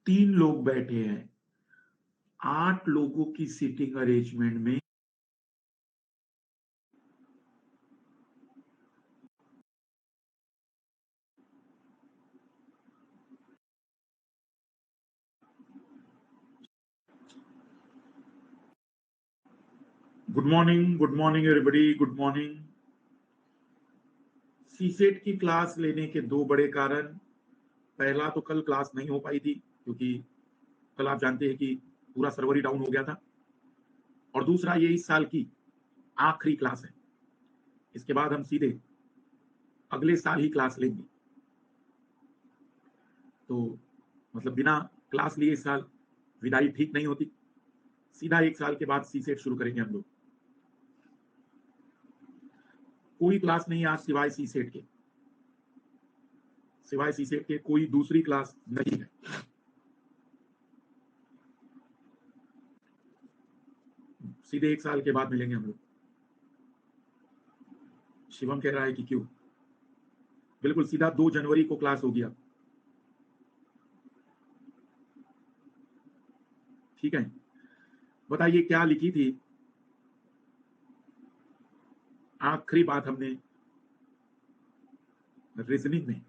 3 लोग बैठे हैं, 8 लोगों की सीटिंग अरेंजमेंट में good morning everybody, good morning. CSAT की क्लास लेने के 2 बड़े कारण। पहला तो कल क्लास नहीं हो पाई थी क्योंकि कल आप जानते हैं कि पूरा सर्वर ही डाउन हो गया था, और दूसरा ये इस साल की आखिरी क्लास है। इसके बाद हम सीधे अगले साल ही क्लास लेंगे। तो मतलब बिना क्लास लिए इस साल विदाई ठीक नहीं होती। सीधा 1 साल के बाद सीसेट शुरू करेंगे हम लोग। कोई क्लास नहीं आज सिवाय सीसेट के, कोई दूसरी क्लास नहीं है। सीधे 1 साल के बाद मिलेंगे हम लोग। शिवम कह रहा है कि क्यों? बिल्कुल सीधा 2 जनवरी को क्लास होगी अब। ठीक है, बताइए क्या लिखी थी आखिरी बात हमने रीजनिंग में?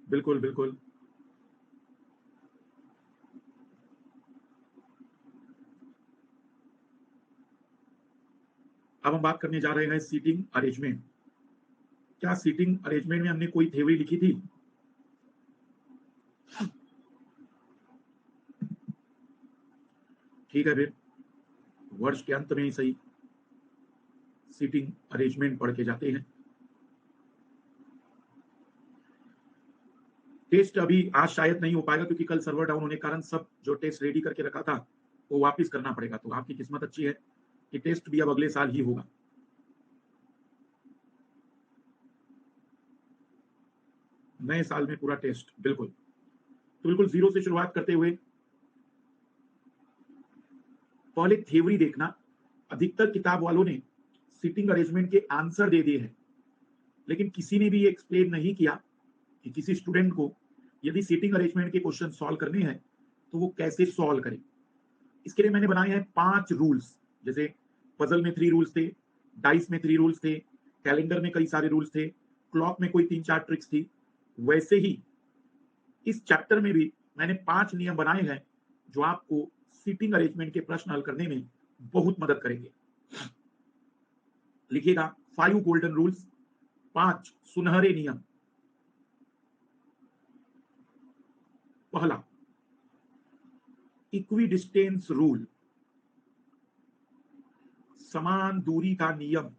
बिल्कुल बिल्कुल। अब हम बात करने जा रहे हैं सीटिंग अरेंजमेंट। क्या सीटिंग अरेंजमेंट में हमने कोई थ्योरी लिखी थी? ठीक है, फिर वर्ष के अंत में ही सही सीटिंग अरेंजमेंट पढ़ के जाते हैं। टेस्ट अभी आज शायद नहीं हो पाएगा क्योंकि कल सर्वर डाउन होने के कारण सब जो टेस्ट रेडी करके रखा था वो वापस करना पड़ेगा। तो आपकी किस्मत अच्छी है कि टेस्ट भी अब अगले साल ही होगा। नए साल में पूरा टेस्ट, बिल्कुल। तो बिल्कुल जीरो से शुरुआत करते हुए पहले थ्योरी देखना। अधिकतर किताब वालों ने सीटिंग अरेंजमेंट के आंसर दे दिए हैं, लेकिन किसी ने भी ये एक्सप्लेन नहीं किया कि किसी स्टूडेंट को यदि सीटिंग अरेंजमेंट के क्वेश्चन सॉल्व करने हैं तो वो कैसे सॉल्व करे। इसके लिए मैंने बनाए हैं 5 रूल्स। जैसे पजल में 3 रूल्स थे, डाइस में 3 रूल्स थे, कैलेंडर में कई सारे रूल्स थे, क्लॉक में कोई 3-4 ट्रिक्स थी। वैसे ही इस चैप्टर में भी मैंने 5 नियम बनाए हैं जो आपको सीटिंग अरेंजमेंट के प्रश्न हल करने में बहुत मदद करेंगे। लिखिएगा 5 गोल्डन रूल्स, 5 सुनहरे नियम। पहला, इक्वी डिस्टेंस रूल, समान दूरी का नियम।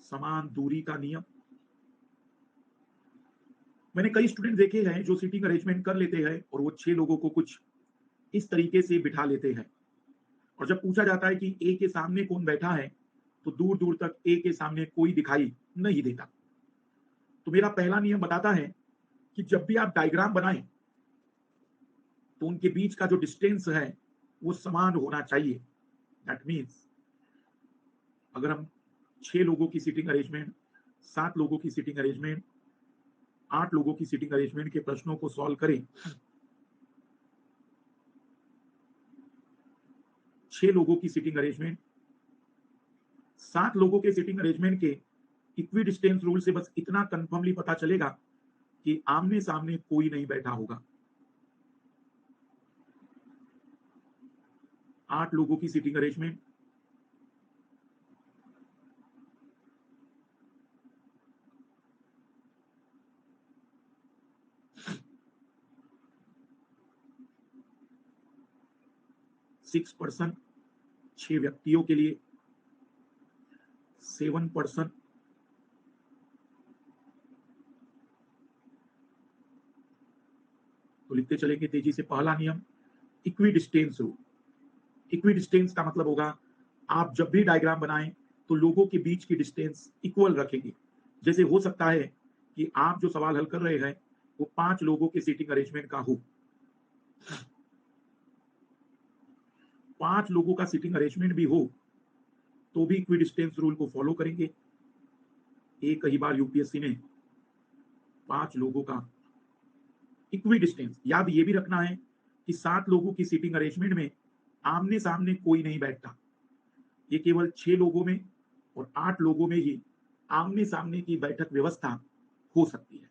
समान दूरी का नियम। मैंने कई स्टूडेंट देखे हैं जो सीटिंग अरेंजमेंट कर लेते हैं और वो 6 लोगों को कुछ इस तरीके से बिठा लेते हैं, और जब पूछा जाता है कि ए के सामने कौन बैठा है तो दूर दूर तक ए के सामने कोई दिखाई नहीं देता। तो मेरा पहला नियम बताता है कि जब भी आप डायग्राम बनाएं तो उनके बीच का जो डिस्टेंस है वो समान होना चाहिए। दैट मीन्स अगर हम 6 लोगों की सीटिंग अरेंजमेंट, 7 लोगों की सीटिंग अरेंजमेंट, 8 लोगों की सीटिंग अरेंजमेंट के प्रश्नों को सॉल्व करें, 6 लोगों की सीटिंग अरेंजमेंट, 7 लोगों के सीटिंग अरेंजमेंट के इक्वी डिस्टेंस रूल से बस इतना कंफर्मली पता चलेगा कि आमने सामने कोई नहीं बैठा होगा। 8 लोगों की सीटिंग अरेंजमेंट, सिक्स पर्सन, 6 व्यक्तियों के लिए, 7 पर्सन, तो लिखते चलेंगे तेजी से। पहला नियम equi distance rule. Equi distance का मतलब होगा आप जब भी डायग्राम बनाएं तो लोगों के बीच की डिस्टेंस इक्वल रखेंगे। जैसे हो सकता है कि आप जो सवाल हल कर रहे हैं वो 5 लोगों के सीटिंग अरेंजमेंट का हो, 5 लोगों का सीटिंग अरेंजमेंट भी हो तो भी इक्वी डिस्टेंस रूल को फॉलो करेंगे। एक कई बार यूपीएससी ने 5 लोगों का इक्वी डिस्टेंस। याद ये भी रखना है कि 7 लोगों की सीटिंग अरेंजमेंट में आमने सामने कोई नहीं बैठता। ये केवल 6 लोगों में और 8 लोगों में ही आमने सामने की बैठक व्यवस्था हो सकती है।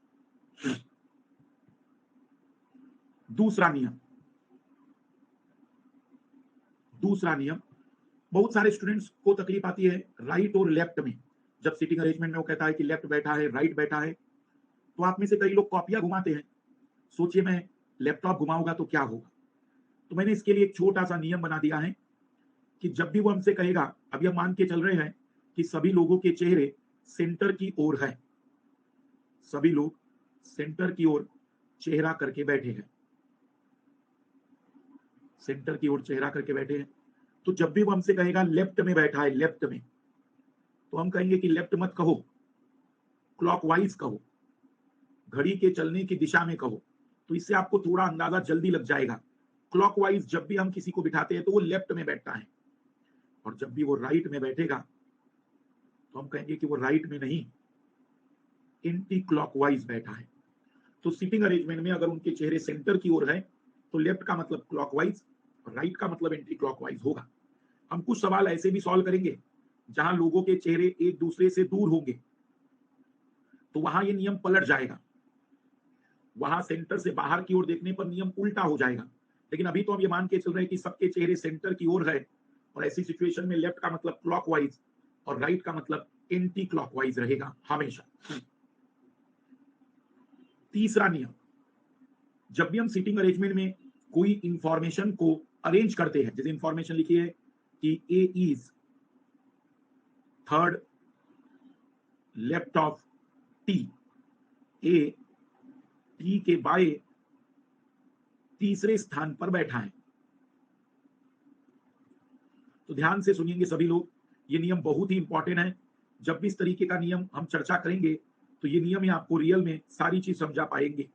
दूसरा नियम, बहुत सारे स्टूडेंट्स को तकलीफ आती है राइट और लेफ्ट में। जब सीटिंग अरेंजमेंट में वो कहता है कि लेफ्ट बैठा है, राइट बैठा है, तो आप में से कई लोग कॉपियां घुमाते हैं। सोचिए मैं लैपटॉप घुमाऊंगा तो क्या होगा। तो मैंने इसके लिए एक छोटा सा नियम बना दिया है कि जब भी वो हमसे कहेगा, अभी हम मान के चल रहे हैं कि सभी लोगों के चेहरे सेंटर की ओर है, सभी लोग सेंटर की ओर चेहरा करके बैठे हैं, सेंटर की ओर चेहरा करके बैठे हैं। तो जब भी वो हमसे कहेगा लेफ्ट में बैठा है, लेफ्ट में, तो हम कहेंगे कि लेफ्ट मत कहो, क्लॉकवाइज कहो, घड़ी के चलने की दिशा में कहो। तो इससे आपको थोड़ा अंदाजा जल्दी लग जाएगा। क्लॉकवाइज जब भी हम किसी को बिठाते हैं तो वो लेफ्ट में बैठता है, और जब भी वो राइट में बैठेगा तो हम कहेंगे कि वो राइट में नहीं, एंटी क्लॉकवाइज बैठा है। तो सीटिंग अरेंजमेंट में अगर उनके चेहरे सेंटर की ओर है तो लेफ्ट का मतलब क्लॉकवाइज और राइट का मतलब एंटी क्लॉकवाइज होगा। हम कुछ सवाल ऐसे भी सॉल्व करेंगे जहां लोगों के चेहरे एक दूसरे से दूर होंगे, तो वहां ये नियम पलट जाएगा, वहां सेंटर से बाहर की ओर देखने पर नियम उल्टा हो जाएगा। लेकिन अभी तो हम ये मान के चल रहे हैं कि सबके चेहरे सेंटर की ओर है, और ऐसी सिचुएशन में लेफ्ट का मतलब क्लॉकवाइज और राइट का मतलब एंटी क्लॉकवाइज रहेगा हमेशा। तीसरा नियम, जब भी हम सीटिंग अरेंजमेंट में कोई इंफॉर्मेशन को अरेंज करते हैं, जैसे इंफॉर्मेशन लिखी है कि A is third left of T, A T के बाएं तीसरे स्थान पर बैठा है। तो ध्यान से सुनिएंगे सभी लोग, ये नियम बहुत ही इंपॉर्टेंट है। जब भी इस तरीके का नियम हम चर्चा करेंगे तो ये नियम ही आपको रियल में सारी चीज समझा पाएंगे।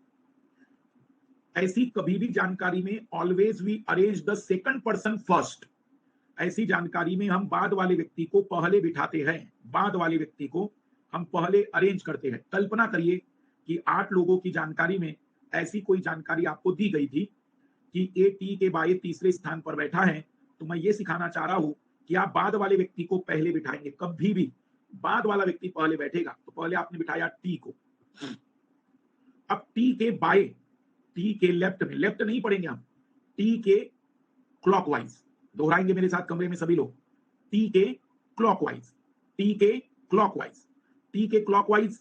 ऐसी कभी भी जानकारी में always we arrange the second person first. ऐसी जानकारी में हम बाद वाले व्यक्ति को पहले बिठाते हैं, बाद वाले व्यक्ति को हम पहले अरेंज करते हैं। कल्पना करिए कि 8 लोगों की जानकारी में ऐसी कोई जानकारी आपको दी गई थी कि ए टी के बाएं तीसरे स्थान पर बैठा है, तो मैं ये सिखाना चाह रहा हूं कि आप बाद वाले व्यक्ति को पहले बिठाएंगे। कभी भी बाद वाला व्यक्ति पहले बैठेगा, तो पहले आपने बिठाया टी को। अब टी के बाएं, टी के लेफ्ट में, लेफ्ट नहीं पढ़ेंगे हम, टी के क्लॉकवाइज, दोहराएंगे मेरे साथ कमरे में सभी लोग, टी के क्लॉकवाइज, टी के क्लॉकवाइज, टी के क्लॉकवाइज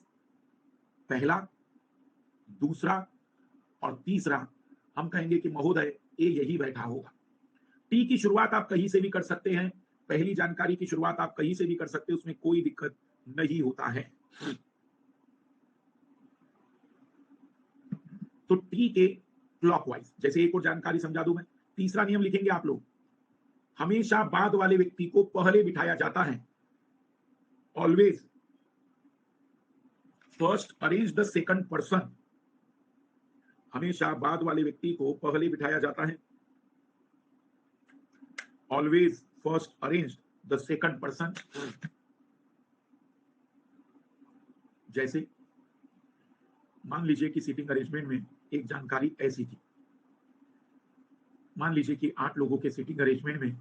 पहला, दूसरा और तीसरा हम कहेंगे कि महोदय ए यही बैठा होगा। टी की शुरुआत आप कहीं से भी कर सकते हैं, पहली जानकारी की शुरुआत आप कहीं से भी कर सकते हैं, उसमें कोई दिक्कत नहीं होता है। तो टी के क्लॉकवाइज, जैसे एक और जानकारी समझा दूं मैं, तीसरा नियम लिखेंगे आप लोग, हमेशा बाद वाले व्यक्ति को पहले बिठाया जाता है। Always first arrange the second person, हमेशा बाद वाले व्यक्ति को पहले बिठाया जाता है। Always first arrange the second person. जैसे मान लीजिए कि सीटिंग अरेंजमेंट में एक जानकारी ऐसी थी, मान लीजिए कि 8 लोगों के सीटिंग अरेंजमेंट में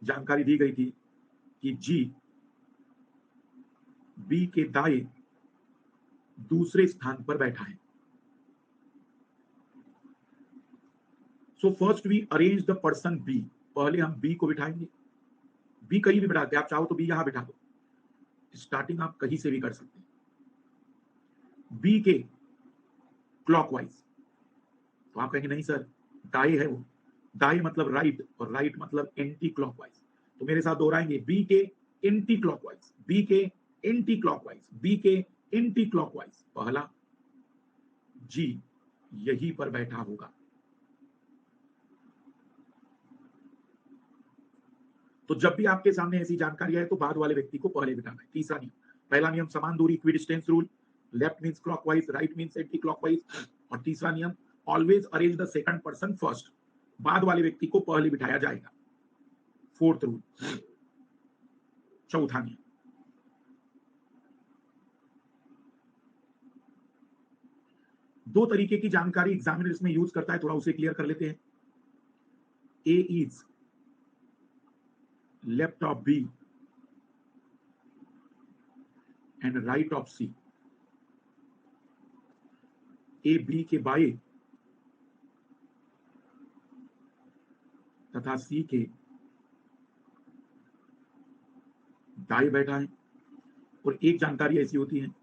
जानकारी दी गई थी कि जी बी के दाएं दूसरे स्थान पर बैठा है। So first we arrange the person B, पहले हम बी को बिठाएंगे। बी कहीं भी बिठाते, आप चाहो तो बी यहां बिठा दो, स्टार्टिंग आप कहीं से भी कर सकते हैं। बी के क्लॉकवाइज, तो आप कहेंगे नहीं सर दाएं है वो, दाएं मतलब राइट और राइट मतलब एंटी क्लॉकवाइज। तो मेरे साथ दोहराएंगे, बी के एंटी क्लॉकवाइज, बी के एंटी क्लॉकवाइज, बी के एंटी क्लॉकवाइज। पहला, जी यहीं पर बैठा होगा। तो जब भी आपके सामने ऐसी जानकारी आए तो बाद वाले व्यक्ति को पहले बिठाना है। तीसरा नियम, पहला नियम समान दूरी equi distance rule, left means clockwise, right means anti clockwise. और तीसरा नियम, always arrange the second person first, बाद वाले व्यक्ति को पहले बिठाया जाएगा। फोर्थ रूल, चौथा नियम, दो तरीके की जानकारी एग्जामिनर इसमें यूज करता है, थोड़ा उसे क्लियर कर लेते हैं। A is left of B and right of C. A B के बाएं तथा सी के दाएं बैठा है। और एक जानकारी ऐसी होती है,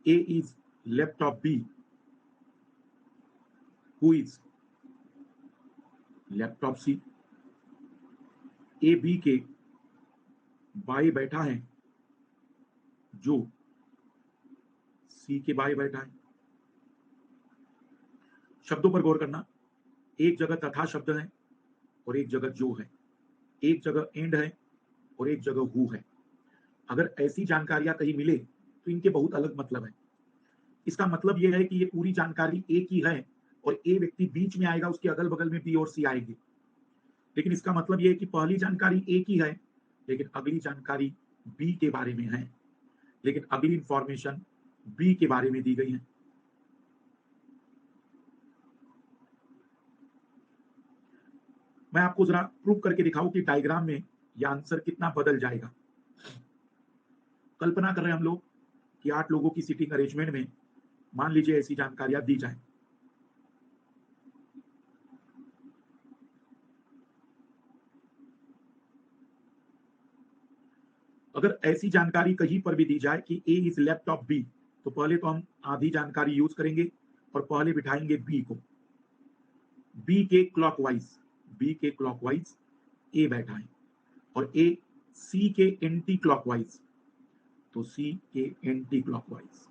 A is left of B, who is left of C. A B के बाएं बैठा है जो सी के बाएं बैठा है। शब्दों पर गौर करना, एक जगह तथा शब्द है और एक जगह जो है, एक जगह एंड है और एक जगह हु है। अगर ऐसी जानकारियां कहीं मिले तो इनके बहुत अलग मतलब है। इसका मतलब यह है कि ये पूरी जानकारी एक ही है और ए व्यक्ति बीच में आएगा, उसके अगल बगल में बी और सी आएगी। लेकिन इसका मतलब यह है कि पहली जानकारी एक ही है लेकिन अगली जानकारी बी के बारे में है, लेकिन अगली इंफॉर्मेशन बी के बारे में दी गई है। मैं आपको जरा प्रूव करके दिखाऊं कि डायग्राम में यह आंसर कितना बदल जाएगा। कल्पना कर रहे हैं हम लोग कि 8 लोगों की सीटिंग अरेंजमेंट में मान लीजिए ऐसी जानकारियां दी जाए। अगर ऐसी जानकारी कहीं पर भी दी जाए कि A is left of B, तो पहले तो हम आधी जानकारी यूज करेंगे और पहले बिठाएंगे बी को। बी के क्लॉकवाइज ए बैठा है और ए सी के एंटी क्लॉकवाइज, तो सी के एंटी क्लॉकवाइज।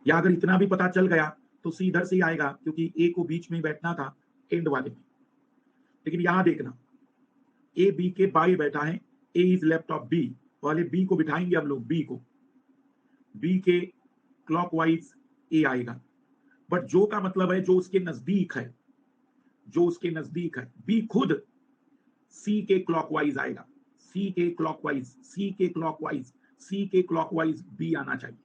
या अगर इतना भी पता चल गया तो सी इधर से ही आएगा क्योंकि ए को बीच में बैठना था एंड वाले में। लेकिन यहां देखना, ए बी के बाएं बैठा है, A is left of B, पहले बी को बिठाएंगे हम लोग, बी को। बी के क्लॉकवाइज ए आएगा, बट जो का मतलब है जो उसके नजदीक है, जो उसके नजदीक है। बी खुद सी के क्लॉकवाइज आएगा, सी के क्लॉकवाइज, सी के क्लॉकवाइज, सी के क्लॉकवाइज बी आना चाहिए।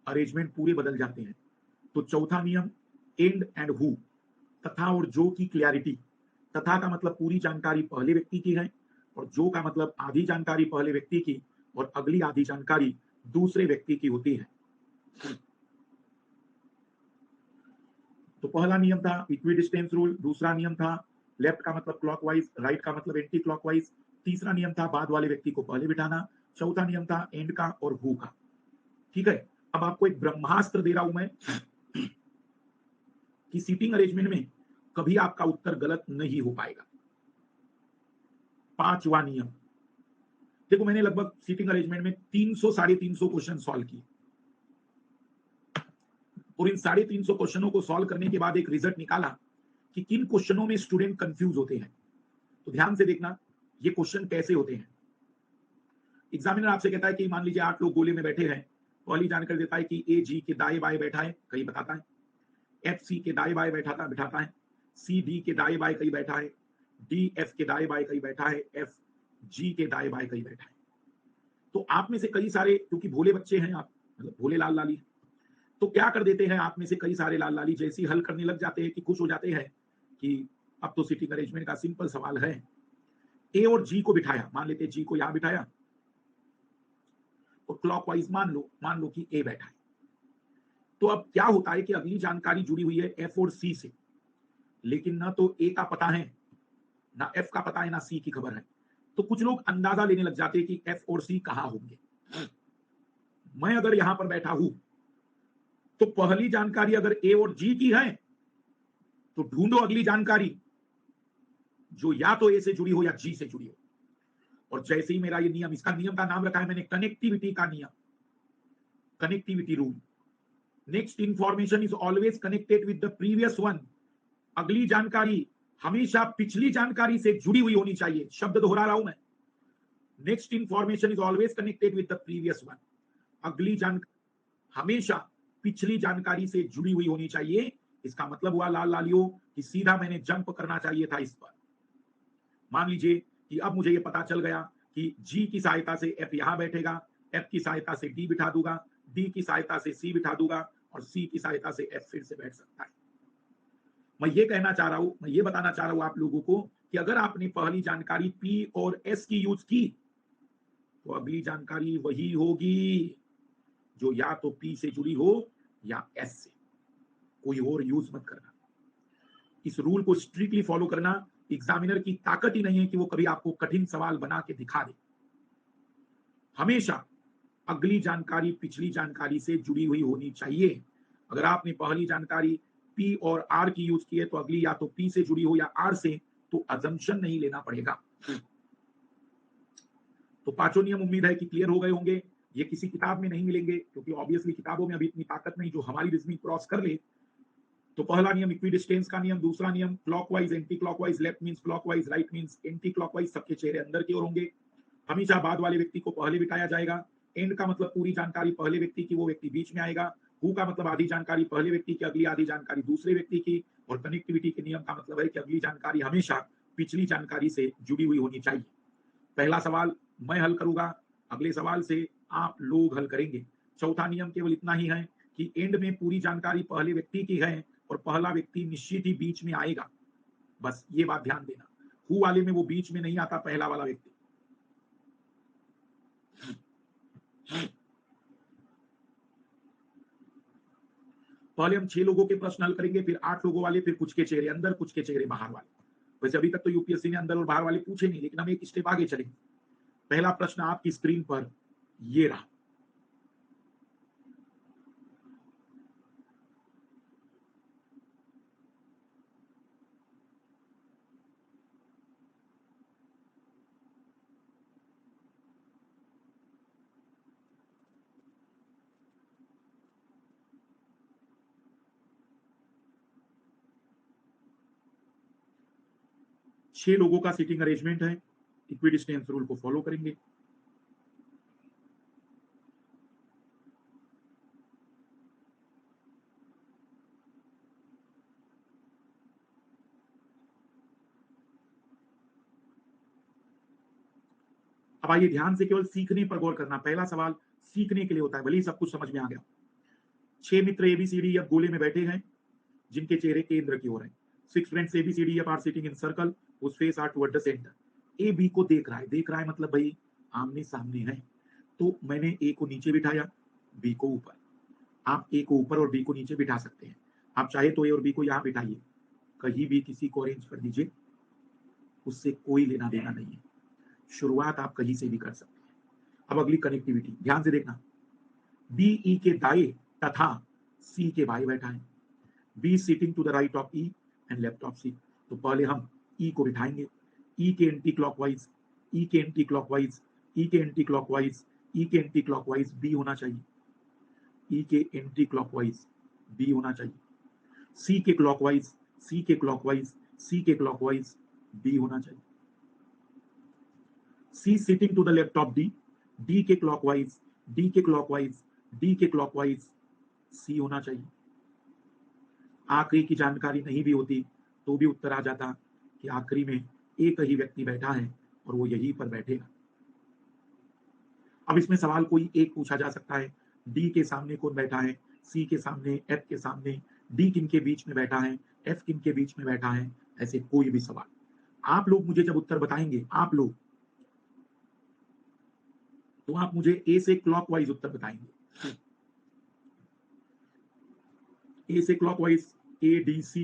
अरेंजमेंट पूरे बदल जाते हैं। तो चौथा नियम, एंड एंड हु, तथा और जो की क्लियरिटी। तथा का मतलब पूरी जानकारी पहले व्यक्ति की है और जो का मतलब आधी जानकारी पहले व्यक्ति की और अगली आधी जानकारी दूसरे व्यक्ति की होती है। तो पहला नियम था इक्विडिस्टेंस रूल, दूसरा नियम था लेफ्ट का मतलब क्लॉकवाइज, राइट का मतलब एंटी क्लॉकवाइज, तीसरा नियम था बाद वाले व्यक्ति को पहले बिठाना, चौथा नियम था एंड का और हु का। ठीक है, अब आपको एक ब्रह्मास्त्र दे रहा हूं मैं कि सीटिंग अरेंजमेंट में कभी आपका उत्तर गलत नहीं हो पाएगा। पांचवा नियम, देखो मैंने लगभग सीटिंग अरेंजमेंट में 300 350 क्वेश्चन सॉल्व किए और इन 350 क्वेश्चनों को सॉल्व करने के बाद एक रिजल्ट निकाला कि किन क्वेश्चनों में स्टूडेंट कंफ्यूज होते हैं। तो ध्यान से देखना ये क्वेश्चन कैसे होते हैं। एग्जामिनर आपसे कहता है कि मान लीजिए 8 लोग गोले में बैठे हैं, पहली जानकारी देता है कि ए जी के दाएं बाएं बैठा है, कहीं बताता है, एफ सी के दाएं बाएं बिठाता है, सी डी के दाएं बाएं कहीं बैठा है, डी एफ के दाएं बाएं कहीं बैठा है, एफ जी के दाएं बाएं कहीं बैठा है। तो आप में से कई सारे, क्योंकि भोले बच्चे हैं आप, मतलब भोले लाल लाली, तो क्या कर देते हैं आप में से कई सारे लाल लाली जैसी हल करने लग जाते हैं कि खुश हो जाते हैं कि अब तो सीटिंग अरेंजमेंट का सिंपल सवाल है। ए और जी को बिठाया, मान लेते जी को यहां बिठाया और क्लॉकवाइज मान लो कि ए बैठा है। तो अब क्या होता है कि अगली जानकारी जुड़ी हुई है एफ और सी से, लेकिन ना तो ए का पता है, ना एफ का पता है, ना सी की खबर है। तो कुछ लोग अंदाजा लेने लग जाते हैं कि एफ और सी कहां होंगे। मैं अगर यहां पर बैठा हूं तो पहली जानकारी अगर ए और जी की है तो ढूंढो अगली जानकारी जो या तो ए से जुड़ी हो या जी से जुड़ी हो। और जैसे ही मेरा ये नियम, इसका नियम का नाम रखा है मैंने कनेक्टिविटी का नियम, connectivity rule. Next information is always connected with the previous one. अगली जानकारी हमेशा पिछली जानकारी से जुड़ी हुई होनी चाहिए। शब्द दोहरा रहा हूं मैं, next information is always connected with the previous one. अगली जानकारी हमेशा पिछली जानकारी से जुड़ी हुई होनी चाहिए। इसका मतलब हुआ लाल लालियों कि सीधा मैंने जंप करना चाहिए था इस पर। मान लीजिए कि अब मुझे ये पता चल गया कि जी की सहायता से एफ यहां बैठेगा, एफ की सहायता से डी बिठा दूंगा, डी की सहायता से सी बिठा दूंगा और सी की सहायता से एफ फिर से बैठ सकता है। मैं ये कहना चाह रहा हूं, मैं ये बताना चाह रहा हूं आप लोगों को कि अगर आपने पहली जानकारी पी और एस की यूज की तो अगली जानकारी वही होगी जो या तो पी से जुड़ी हो या एस से। कोई और यूज मत करना। इस रूल को स्ट्रिक्टली फॉलो करना। एग्जामिनर की ताकत ही नहीं है कि वो कभी आपको कठिन सवाल बना के दिखा दे। हमेशा अगली जानकारी पिछली जानकारी से जुड़ी हुई होनी चाहिए। अगर आपने पहली जानकारी पी और आर की यूज की है तो अगली या तो पी से जुड़ी हो या आर से, तो अजम्पशन नहीं लेना पड़ेगा। तो पांचों नियम उम्मीद है कि क्लियर हो गए होंगे। ये किसी किताब में नहीं मिलेंगे क्योंकि ऑब्वियसली किताबों में अभी इतनी ताकत नहीं जो हमारी रीजनिंग क्रॉस कर ले। तो पहला नियम इक्विडिस्टेंस का नियम, दूसरा नियम clockwise anti clockwise, left means clockwise, right means anti clockwise, सबके चेहरे अंदर की ओर होंगे। हमेशा बाद वाले व्यक्ति को पहले बिठाया जाएगा। एंड का मतलब पूरी जानकारी पहले व्यक्ति की, वो व्यक्ति बीच में आएगा। हु का मतलब आधी जानकारी पहले व्यक्ति की, अगली आधी जानकारी दूसरे व्यक्ति की। और कनेक्टिविटी के नियम का मतलब है कि अगली जानकारी हमेशा पिछली जानकारी से जुड़ी हुई होनी चाहिए। पहला सवाल मैं हल करूंगा, अगले सवाल से आप लोग हल करेंगे। चौथा नियम केवल इतना ही है कि एंड में पूरी जानकारी पहले व्यक्ति की है और पहला व्यक्ति निश्चित ही बीच में आएगा। बस ये बात ध्यान देना। हु वाले में वो बीच में नहीं आता, पहला वाला व्यक्ति। पहले हम 6 लोगों के प्रश्न हल करेंगे, फिर 8 लोगों वाले, फिर कुछ के चेहरे अंदर, कुछ के चेहरे बाहर वाले। वैसे अभी तक तो यूपीएससी ने अंदर और बाहर वाले पूछे नहीं, लेकिन हम एक स्टेप आगे चलेंगे। पहला प्रश्न आपकी स्क्रीन पर ये रहा। छह लोगों का सीटिंग अरेंजमेंट है। इक्विडिस्टेंस रूल को फॉलो करेंगे। अब आइए ध्यान से केवल सीखने पर गौर करना। पहला सवाल सीखने के लिए होता है, भले ही सब कुछ समझ में आ गया। 6 मित्र एबीसीडी अब गोले में बैठे हैं जिनके चेहरे केंद्र की ओर हैं। 6 फ्रेंड्स एबीसीडी अब are sitting in circle whose face are toward the center। A B को देख रहा है, देख रहा है मतलब भाई आमने सामने है। तो मैंने ए को नीचे बिठाया, बी को ऊपर। आप ए को ऊपर और बी को नीचे बिठा सकते हैं। आप चाहे तो ए और बी को यहां बिठाइए, कहीं भी किसी को अरेंज कर दीजिए, उससे कोई लेना देना नहीं है। शुरुआत आप कहीं से भी कर सकते हैं। अब अगली कनेक्टिविटी ध्यान से देखना। बी ई के दाएं तथा सी के बाएं बैठा है। B sitting to the right of E and left of C. तो पहले हम ई को बिठाएंगे। ई के एंटी क्लॉकवाइज, ई के एंटी क्लॉकवाइज, ई के एंटी क्लॉकवाइज, ई के एंटी क्लॉकवाइज बी होना चाहिए। ई के एंटी क्लॉकवाइज बी होना चाहिए। सी के क्लॉकवाइज, सी के क्लॉकवाइज, सी के क्लॉकवाइज बी होना चाहिए। C sitting to the left of D, D के क्लॉकवाइज, डी के क्लॉकवाइज, डी के क्लॉकवाइज सी होना चाहिए। आखिरी की जानकारी नहीं भी होती तो भी उत्तर आ जाता कि आखिरी में एक ही व्यक्ति बैठा है और वो यहीं पर बैठेगा। अब इसमें सवाल कोई एक पूछा जा सकता है, डी के सामने कौन बैठा है, सी के सामने, एफ के सामने, डी किन के बीच में बैठा है, एफ किन के बीच में बैठा है, ऐसे कोई भी सवाल। आप लोग मुझे जब उत्तर बताएंगे, आप लोग, तो आप मुझे ए से क्लॉकवाइज उत्तर बताएंगे। ए से clockwise A D C,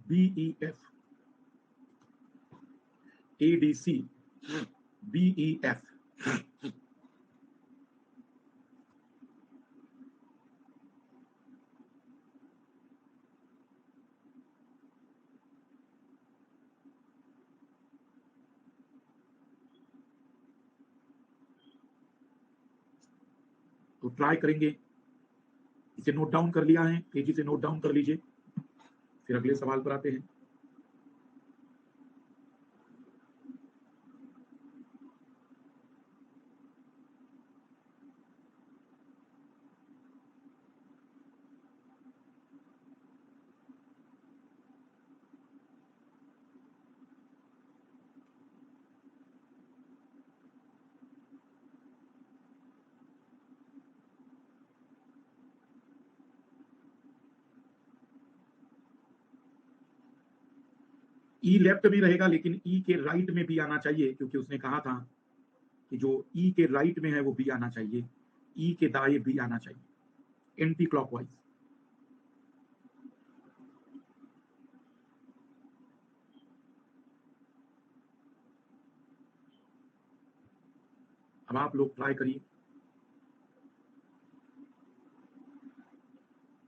B E F, A D C, B E F. तो ट्राई करेंगे। इसे नोट डाउन कर लिया है, तेजी से नोट डाउन कर लीजिए, फिर अगले सवाल पर आते हैं। ई लेफ्ट में रहेगा लेकिन ई के राइट में भी आना चाहिए, क्योंकि उसने कहा था कि जो ई के राइट में है वो बी आना चाहिए, ई के दाएं बी आना चाहिए, एंटी क्लॉकवाइज। अब आप लोग ट्राई करिए।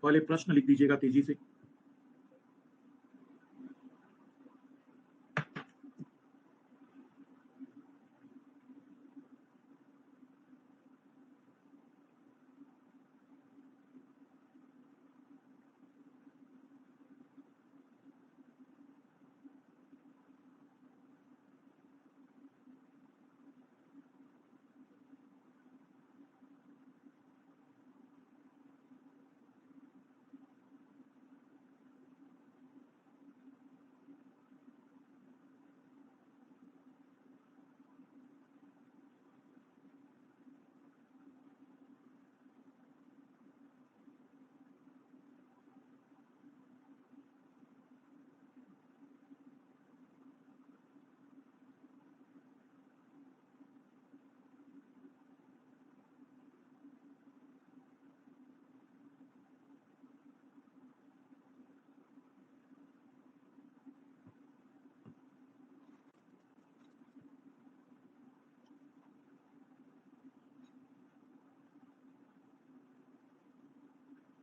पहले प्रश्न लिख दीजिएगा तेजी से।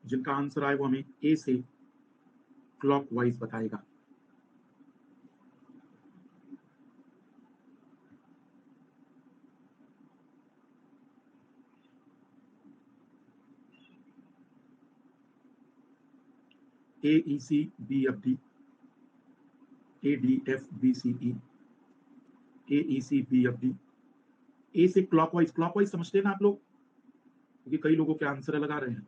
जिनका आंसर आए वो हमें ए से क्लॉकवाइज बताएगा। A E C B F D, A D F B C E, A E C B F D. A से क्लॉकवाइज, क्लॉकवाइज समझते हैं ना आप लोग, क्योंकि कई लोगों के आंसर अलग आ रहे हैं।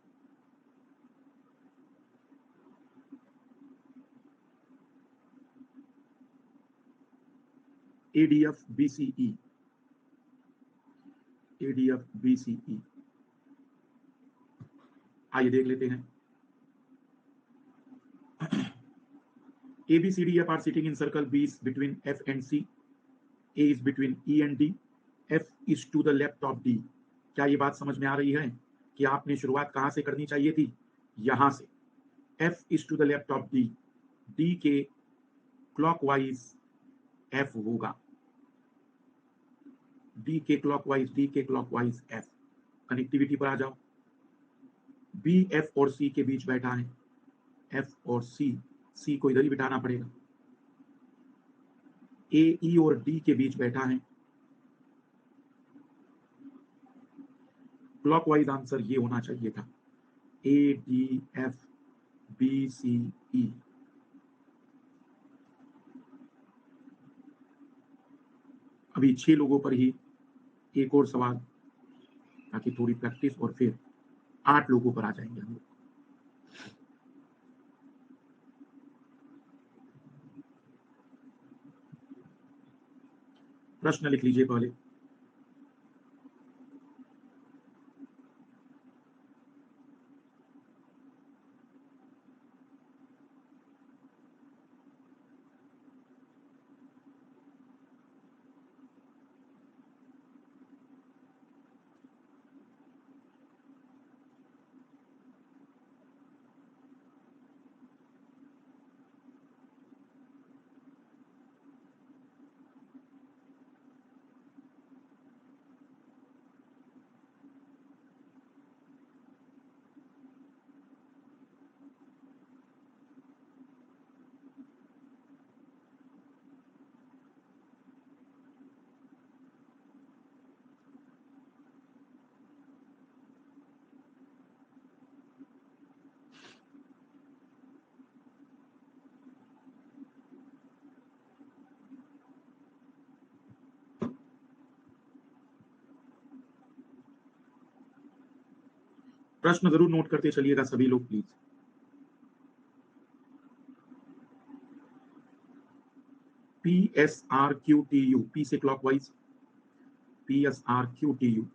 A D F B C E, A D F B C E. आइए देख लेते हैं। A, B, C, D, F are sitting in circle. B is between F and C. A is between E and D. F is to the left of D. क्या ये बात समझ में आ रही है कि आपने शुरुआत कहां से करनी चाहिए थी? यहां से। F is to the left of D. D के क्लॉकवाइज F होगा। D के क्लॉकवाइज F। कनेक्टिविटी पर आ जाओ। B F और C के बीच बैठा है। F और C को इधर ही बिठाना पड़ेगा। A E और D के बीच बैठा है। क्लॉकवाइज आंसर ये होना चाहिए था, A D F B C E। अभी 6 लोगों पर ही एक और सवाल, ताकि थोड़ी प्रैक्टिस, और फिर 8 लोगों पर आ जाएंगे हम लोग। प्रश्न लिख लीजिए पहले। प्रश्न जरूर नोट करते चलिएगा सभी लोग please. P S R Q T U, P से clockwise, P S R Q T U।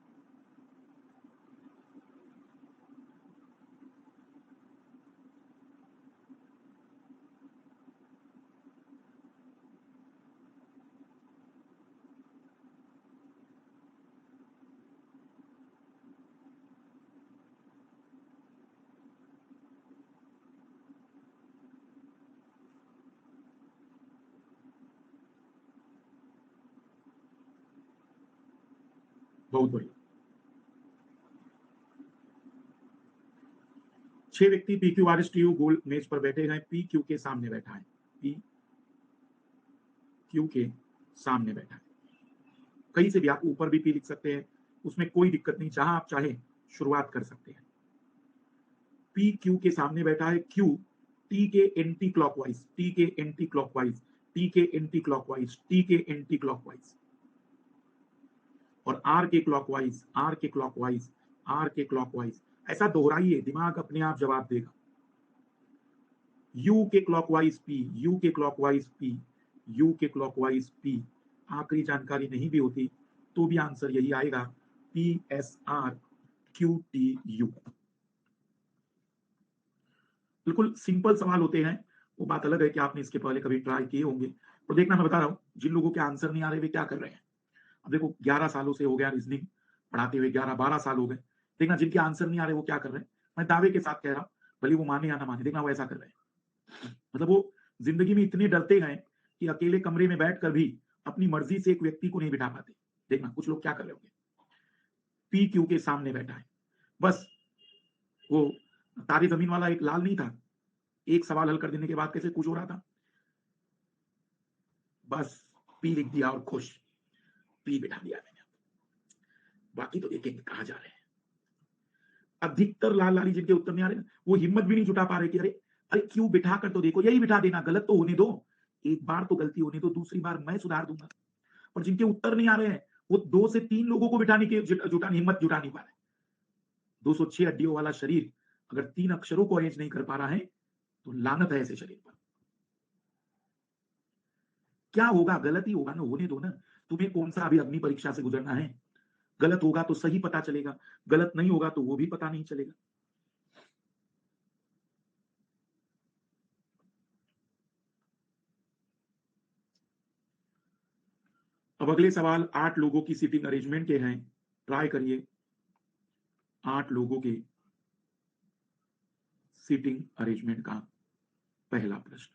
बहुत बढ़िया। 6 व्यक्ति P Q R S T U गोल मेज पर बैठे हैं, पी क्यू के सामने बैठा है, पी क्यू के सामने बैठा है। कहीं से भी आप ऊपर भी पी लिख सकते हैं, उसमें कोई दिक्कत नहीं, जहां आप चाहे शुरुआत कर सकते हैं। पी क्यू के सामने बैठा है, क्यू टी के एंटी क्लॉकवाइज, टी के एंटी क्लॉकवाइज, टी के एंटी क्लॉकवाइज, टी के एंटी क्लॉकवाइज, और आर के क्लॉकवाइज, आर के क्लॉकवाइज, आर के क्लॉकवाइज। ऐसा दोहराइए, दिमाग अपने आप जवाब देगा। यू के क्लॉकवाइज पी, यू के क्लॉकवाइज पी, यू के क्लॉकवाइज पी। आखिरी जानकारी नहीं भी होती तो भी आंसर यही आएगा, P S R Q T U. बिल्कुल सिंपल सवाल होते हैं, वो बात अलग है कि आपने इसके पहले कभी ट्राई किए होंगे। तो देखना, मैं बता रहा हूं, जिन लोगों के आंसर नहीं आ रहे वे क्या कर रहे हैं। अब देखो 11 सालों से हो गया रीजनिंग पढ़ाते हुए, 11-12 साल हो गए। देखना जिनके आंसर नहीं आ रहे वो क्या कर रहे हैं। मैं दावे के साथ कह रहा हूं, भले वो माने या ना माने, देखना वो ऐसा कर रहे हैं। मतलब वो जिंदगी में इतने डरते हैं कि अकेले कमरे में बैठकर भी अपनी मर्जी से एक व्यक्ति को नहीं बिठा पाते। देखना कुछ लोग क्या कर रहे होंगे। पी क्यू के सामने बैठा है, बस वो तारे जमीन वाला एक लाल नहीं था, एक सवाल हल कर देने के बाद कैसे कुछ हो रहा था, बस पी लिख दिया और खुश, पी बिठा दिया मैंने। बाकी तो देखेंगे कहा जा रहे हैं। अधिकतर लाल लाली जिनके उत्तर नहीं आ रहे, वो हिम्मत भी नहीं जुटा पा रहे कि अरे अरे क्यों, बिठा कर तो देखो, यही बिठा देना, गलत तो होने दो, एक बार तो गलती होने दो, दूसरी बार मैं सुधार दूंगा। और जिनके उत्तर नहीं आ रहे हैं वो 2 से 3 लोगों को बिठाने की जुटाने हिम्मत जुटा नहीं पा रहे। 206 हड्डियों वाला शरीर अगर 3 अक्षरों को अरेंज नहीं कर पा रहा है तो लानत है ऐसे शरीर पर। क्या होगा, गलत ही होगा ना, होने दो ना। तुम्हें कौन सा अभी अग्नि परीक्षा से गुजरना है। गलत होगा तो सही पता चलेगा, गलत नहीं होगा तो वो भी पता नहीं चलेगा। अब अगले सवाल 8 लोगों की सीटिंग अरेंजमेंट के हैं, ट्राई करिए। 8 लोगों के सीटिंग अरेंजमेंट का पहला प्रश्न।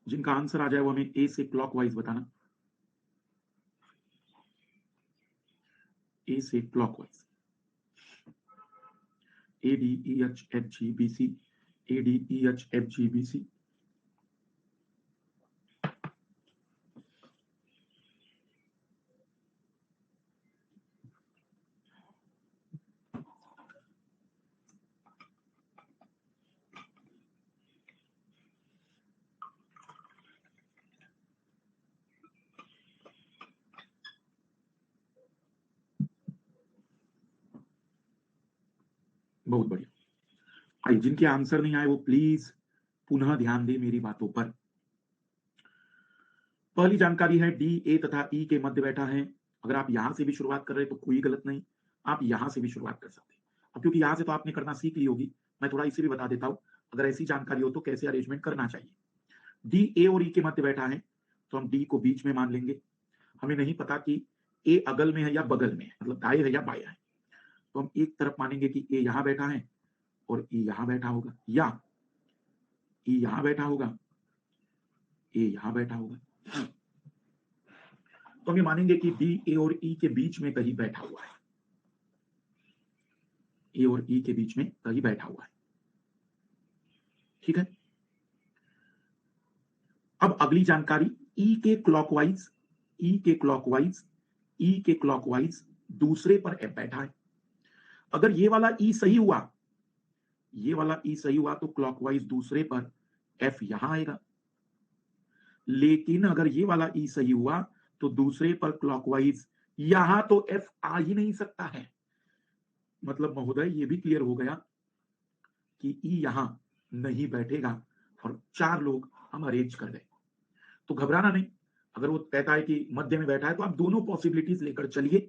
जिनका आंसर आ जाए वो हमें ए से क्लॉकवाइज बताना, ए से clockwise. A D E H F G B C, A D E H F G B C. बहुत बढ़िया। आइए, जिनके आंसर नहीं आए वो प्लीज पुनः ध्यान दें मेरी बातों पर। पहली जानकारी है, डी ए तथा ई के मध्य बैठा है। अगर आप यहां से भी शुरुआत कर रहे हैं तो कोई गलत नहीं, आप यहां से भी शुरुआत कर सकते हैं। अब क्योंकि यहां से तो आपने करना सीख ली होगी, मैं थोड़ा इसे भी बता देता हूं, अगर ऐसी जानकारी हो तो कैसे अरेंजमेंट करना चाहिए। डी ए और ई के मध्य बैठा है तो हम डी को बीच में मान लेंगे। हमें नहीं पता कि ए अगल में है या बगल में है, मतलब दाएं है या बाएं है, तो हम एक तरफ मानेंगे कि ए यहां बैठा है और ए यहां बैठा होगा, या ए यहां बैठा होगा, ए यहां बैठा होगा। तो हम ये मानेंगे कि डी ए और ई के बीच में कहीं बैठा हुआ है, ए और ई के बीच में कहीं बैठा हुआ है। ठीक है। अब अगली जानकारी, ई के क्लॉकवाइज, ई के क्लॉकवाइज, ई के क्लॉकवाइज दूसरे पर एफ बैठा है। अगर ये वाला ई सही हुआ, ये वाला ई सही हुआ तो क्लॉकवाइज दूसरे पर एफ यहां आएगा। लेकिन अगर ये वाला ई सही हुआ तो दूसरे पर क्लॉकवाइज यहां तो एफ आ ही नहीं सकता है। मतलब महोदय ये भी क्लियर हो गया कि ई यहां नहीं बैठेगा और 4 लोग हम अरेंज कर गए। तो घबराना नहीं, अगर वो कहता है कि मध्य में बैठा है तो आप दोनों पॉसिबिलिटीज लेकर चलिए,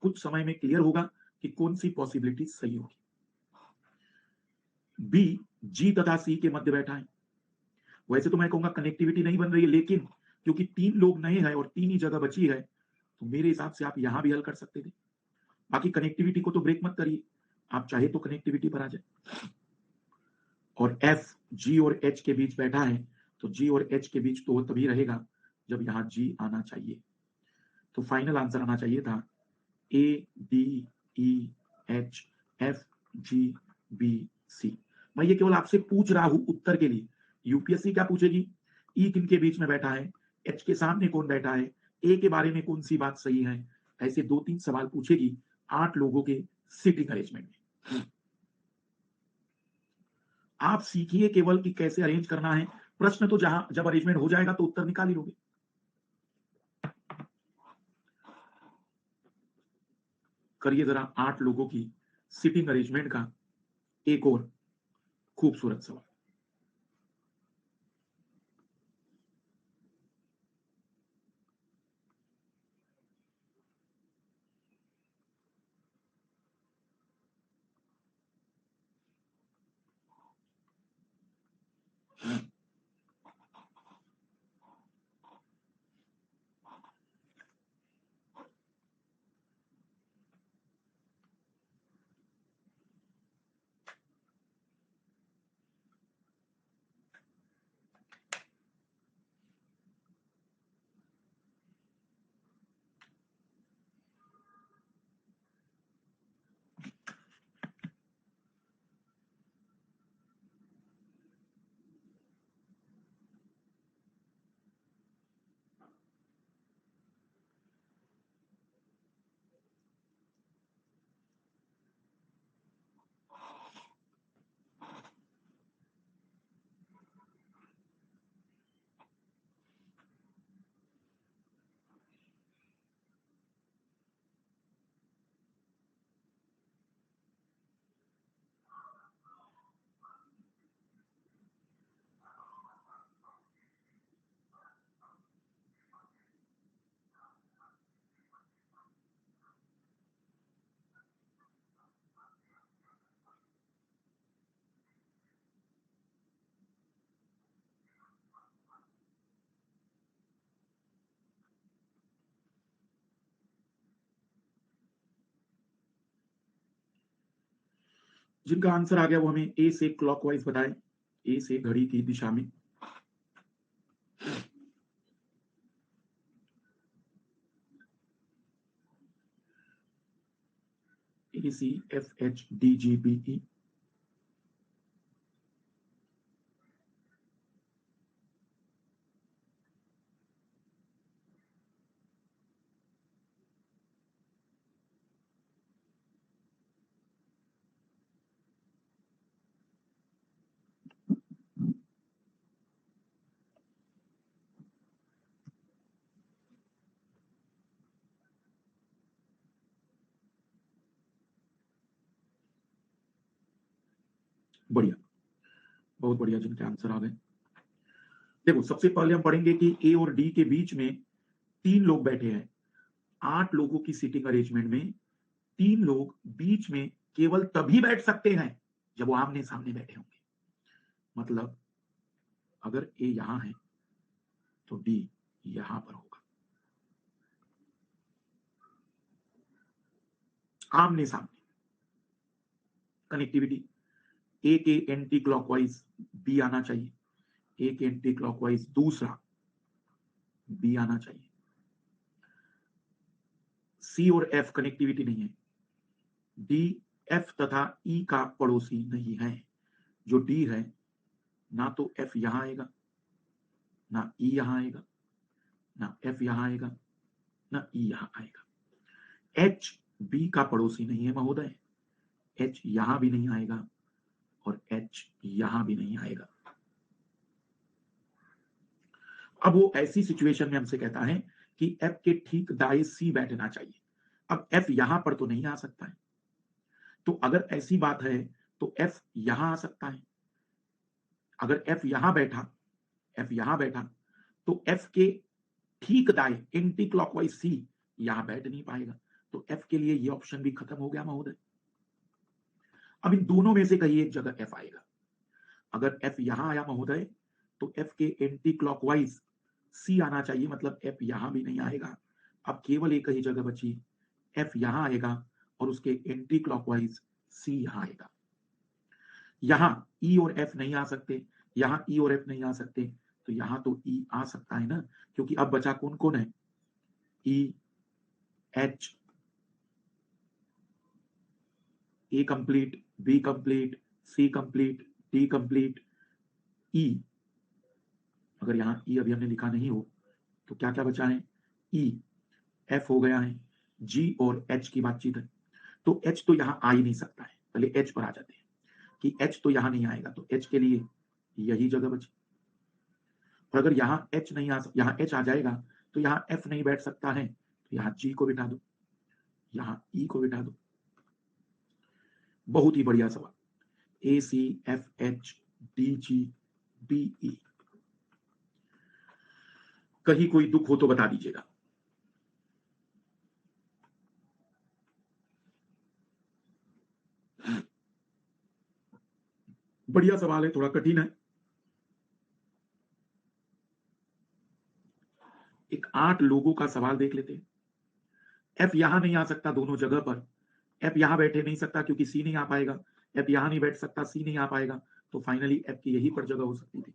कुछ समय में क्लियर होगा कि कौन सी पॉसिबिलिटी सही होगी। बी जी तथा सी के मध्य बैठा है। वैसे तो मैं कहूंगा कनेक्टिविटी नहीं बन रही है, लेकिन क्योंकि 3 लोग नए हैं और 3 ही जगह बची है, तो मेरे हिसाब से आप यहां भी हल कर सकते थे। बाकी कनेक्टिविटी को तो ब्रेक मत करिए, आप चाहे तो कनेक्टिविटी पर आ जाए। और एफ जी और एच के बीच बैठा है, तो जी और एच के बीच तो वो तभी रहेगा जब यहां जी आना चाहिए। तो फाइनल आंसर आना चाहिए था A D E H F G B C. मैं ये केवल आपसे पूछ रहा हूं उत्तर के लिए। यूपीएससी क्या पूछेगी, ई किन के बीच में बैठा है, एच के सामने कौन बैठा है, ए के बारे में कौन सी बात सही है, ऐसे 2-3 सवाल पूछेगी 8 लोगों के सीटिंग अरेंजमेंट में। आप सीखिए केवल कि कैसे अरेंज करना है, प्रश्न तो जहां जब अरेंजमेंट हो जाएगा तो उत्तर निकाल ही लोगे। करिए जरा 8 लोगों की सीटिंग अरेंजमेंट का एक और खूबसूरत सवाल। जिनका आंसर आ गया वो हमें ए से क्लॉकवाइज बताएं, ए से घड़ी की दिशा में। A C F H D G B E. बढ़िया, बहुत बढ़िया जिनके आंसर आ गए। देखो सबसे पहले हम पढ़ेंगे कि ए और डी के बीच में 3 लोग बैठे हैं। 8 लोगों की सीटिंग अरेंजमेंट में 3 लोग बीच में केवल तभी बैठ सकते हैं जब वो आमने सामने बैठे होंगे। मतलब अगर ए यहां है तो डी यहां पर होगा। आमने सामने कनेक्टिविटी, ए के एंटी क्लॉकवाइज बी आना चाहिए, ए के एंटी क्लॉकवाइज दूसरा बी आना चाहिए। सी और एफ कनेक्टिविटी नहीं है, डी एफ तथा ई का पड़ोसी नहीं है। जो डी है, ना तो एफ यहां आएगा, ना ई यहां आएगा, ना एफ यहां आएगा, ना ई यहां आएगा। एच बी का पड़ोसी नहीं है महोदय, एच यहां भी नहीं आएगा और एच यहां भी नहीं आएगा। अब वो ऐसी सिचुएशन में हमसे कहता है कि एफ के ठीक दाएं सी बैठना चाहिए। अब एफ यहां पर तो नहीं आ सकता है, तो अगर ऐसी बात है तो एफ यहां आ सकता है। अगर एफ यहां बैठा, एफ यहां बैठा, तो एफ के ठीक दाएं एंटी क्लॉकवाइज सी यहां बैठ नहीं पाएगा, तो एफ के लिए ये ऑप्शन भी खत्म हो गया महोदय। अब इन दोनों में से कहीं एक जगह एफ आएगा। अगर एफ यहां आया महोदय, तो एफ के एंटी क्लॉकवाइज सी आना चाहिए, मतलब एफ यहां भी नहीं आएगा। अब केवल एक ही जगह बची, एफ यहां आएगा और उसके एंटी क्लॉकवाइज सी यहां आएगा। यहां ई और एफ नहीं आ सकते, यहां ई और एफ नहीं आ सकते, तो यहां तो ई आ सकता है ना, क्योंकि अब बचा कौन कौन है, ई, एच, ए कंप्लीट, बी कंप्लीट, सी कंप्लीट, डी कंप्लीट, ई। अगर यहां ई अभी हमने लिखा नहीं हो तो क्या क्या बचा है, ई, एफ हो गया है, जी और एच की बातचीत है। तो एच तो यहां आ ही नहीं सकता है, पहले एच पर आ जाते हैं कि एच तो यहां नहीं आएगा, तो एच के लिए यही जगह बची। और अगर यहां एच नहीं यहां एच आ जाएगा तो यहां एफ नहीं बैठ सकता है, तो यहां जी को बिठा दो, यहां ई को बिठा दो। बहुत ही बढ़िया सवाल। A C F H D G B E. कहीं कोई दुख हो तो बता दीजिएगा। बढ़िया सवाल है, थोड़ा कठिन है। एक 8 लोगों का सवाल देख लेते हैं। एफ यहां नहीं आ सकता दोनों जगह पर, एफ यहां बैठे नहीं सकता क्योंकि सी नहीं आ पाएगा, एफ यहां नहीं बैठ सकता, सी नहीं आ पाएगा, तो फाइनली एफ की यही पर जगह हो सकती थी।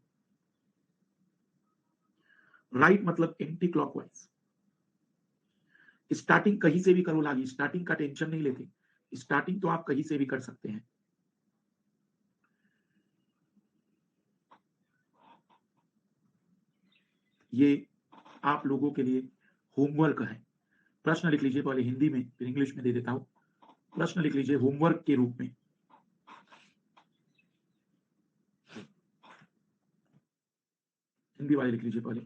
राइट मतलब एंटी क्लॉकवाइज। स्टार्टिंग कहीं से भी करो लागी, स्टार्टिंग का टेंशन नहीं लेते, स्टार्टिंग तो आप कहीं से भी कर सकते हैं। ये आप लोगों के लिए होमवर्क है। प्रश्न लिख लीजिए, पहले हिंदी में फिर इंग्लिश में दे देता हूं। प्रश्न लिख लीजिए होमवर्क के रूप में। हिंदी वाले लिख लीजिए पहले।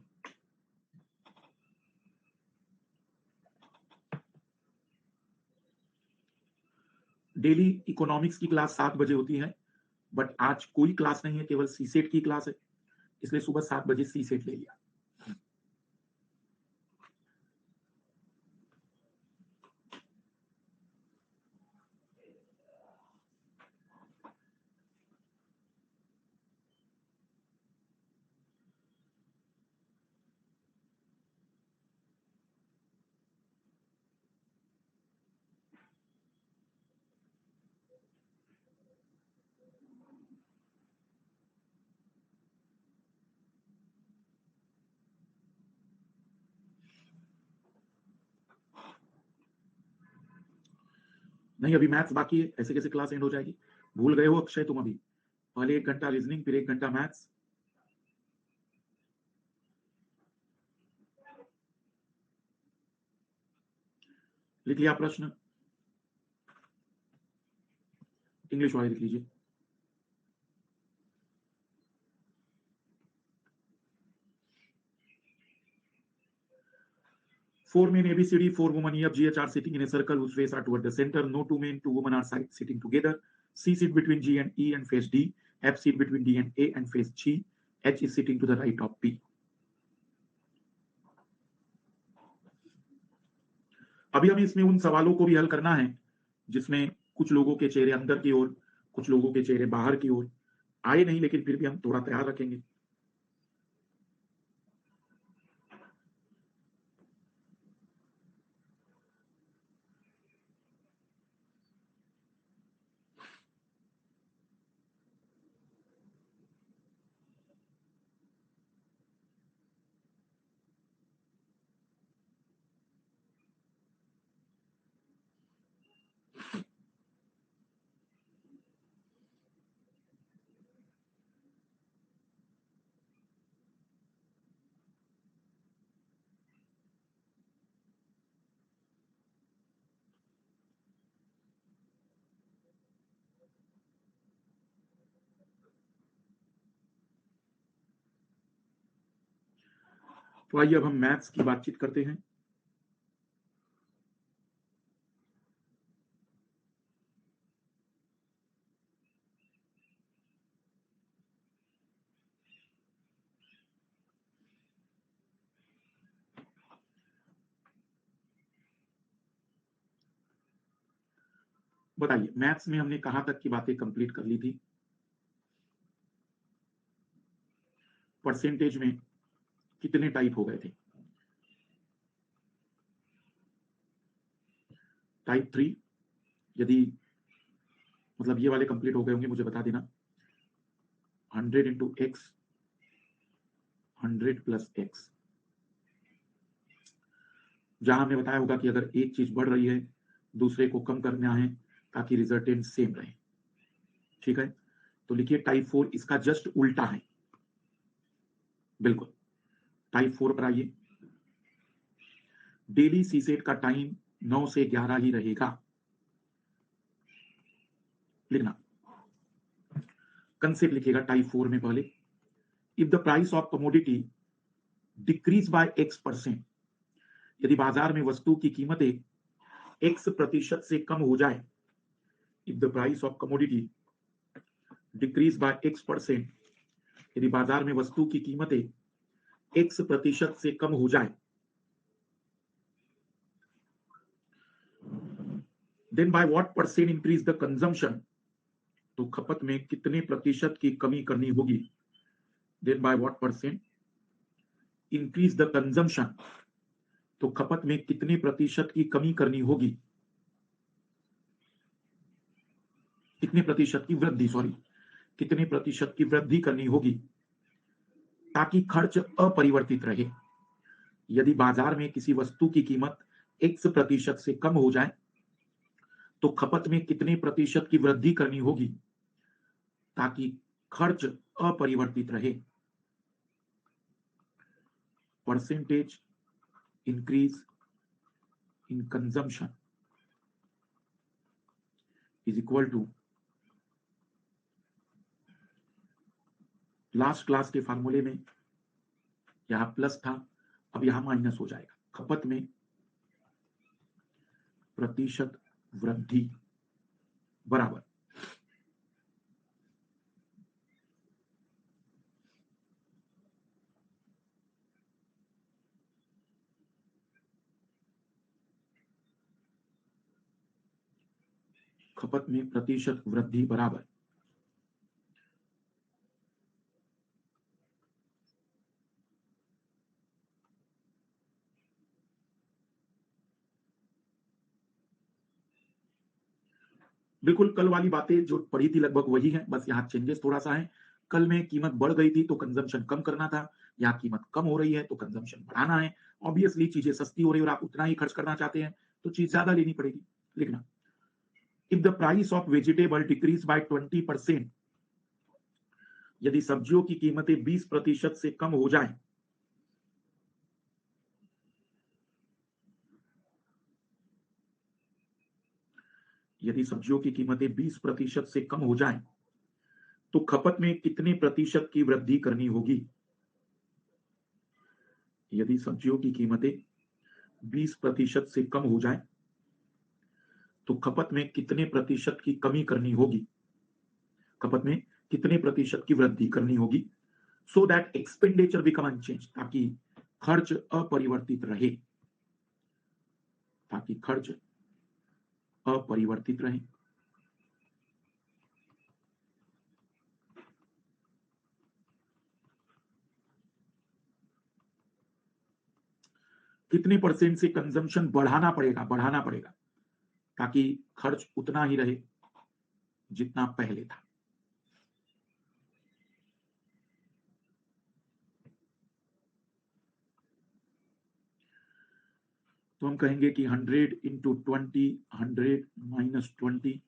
डेली इकोनॉमिक्स की क्लास 7 बजे होती है, बट आज कोई क्लास नहीं है, केवल सीसेट की क्लास है, इसलिए सुबह 7 बजे सीसेट ले लिया। नहीं, अभी मैथ्स बाकी है, ऐसे कैसे क्लास एंड हो जाएगी। भूल गए हो अक्षय तुम अभी, पहले 1 घंटा रीजनिंग फिर 1 घंटा मैथ्स। लिख लिया प्रश्न, इंग्लिश वाले लिख लीजिए। 4 men ABCD, 4 women EFGH are sitting in a circle whose face are toward the center. No 2 men, 2 women are sitting together. C sit between G and E and face D. F sit between D and A and face G. H is sitting to the right of P. अभी हमें इसमें उन सवालों को भी हल करना है जिसमें कुछ लोगों के चेहरे अंदर की ओर, कुछ लोगों के चेहरे बाहर की ओर आए नहीं, लेकिन फिर भी हम थोड़ा तैयार रखेंगे। तो आइए अब हम मैथ्स की बातचीत करते हैं। बताइए, मैथ्स में हमने कहां तक की बातें कंप्लीट कर ली थी? परसेंटेज में कितने टाइप हो गए थे? टाइप 3, यदि मतलब ये वाले कंप्लीट हो गए होंगे मुझे बता देना। 100 इंटू एक्स, 100 प्लस एक्स, जहां हमने बताया होगा कि अगर एक चीज बढ़ रही है दूसरे को कम करना है ताकि रिजल्टेंट सेम रहे। ठीक है, तो लिखिए टाइप 4 इसका जस्ट उल्टा है। बिल्कुल, टाइप 4 पर आइए। डेली सीसेट का टाइम 9 से 11 ही रहेगा। लिखना, कंसेप्ट लिखिएगा टाइप 4 में पहले। If the price of commodity decrease by x%, यदि बाजार में वस्तु की कीमतें x% से कम हो जाए, if the price of commodity decrease by x%, यदि बाजार में वस्तु की कीमतें x% से कम हो जाए, then by what percent increase the consumption, तो खपत में कितने प्रतिशत की कमी करनी होगी? Then by what percent increase the consumption, तो खपत में कितने प्रतिशत की कमी करनी होगी? कितने प्रतिशत की वृद्धि, सॉरी, कितने प्रतिशत की वृद्धि करनी होगी ताकि खर्च अपरिवर्तित रहे? यदि बाजार में किसी वस्तु की कीमत x% से कम हो जाए तो खपत में कितने प्रतिशत की वृद्धि करनी होगी ताकि खर्च अपरिवर्तित रहे? Percentage increase in consumption is equal to, last class के फार्मूले में यहां प्लस था, अब यहां माइनस हो जाएगा। खपत में प्रतिशत वृद्धि बराबर खपत में प्रतिशत वृद्धि बराबर बिल्कुल कल वाली बातें जो पढ़ी थी लगभग वही है, बस यहाँ चेंजेस थोड़ा सा है। कल में कीमत बढ़ गई थी तो कंजम्पशन कम करना था, यहाँ कीमत कम हो रही है तो कंजम्पशन बढ़ाना है। ऑब्वियसली चीजें सस्ती हो रही है और आप उतना ही खर्च करना चाहते हैं तो चीज ज्यादा लेनी पड़ेगी। लिखना, if the price of vegetable decrease by 20%, यदि सब्जियों की कीमतें 20% से कम हो जाए, यदि सब्जियों की कीमतें 20% से कम हो जाए तो खपत में कितने प्रतिशत की वृद्धि करनी होगी? यदि सब्जियों की कीमतें 20% से कम हो जाए तो खपत में कितने प्रतिशत की कमी करनी होगी? खपत में कितने प्रतिशत की वृद्धि करनी होगी? So that expenditure become unchanged, ताकि खर्च अपरिवर्तित रहे, ताकि खर्च अपरिवर्तित रहे। कितने परसेंट से कंजम्पशन बढ़ाना पड़ेगा ताकि खर्च उतना ही रहे जितना पहले था। तो हम कहेंगे कि 100 इंटू 20, 100 माइनस 20,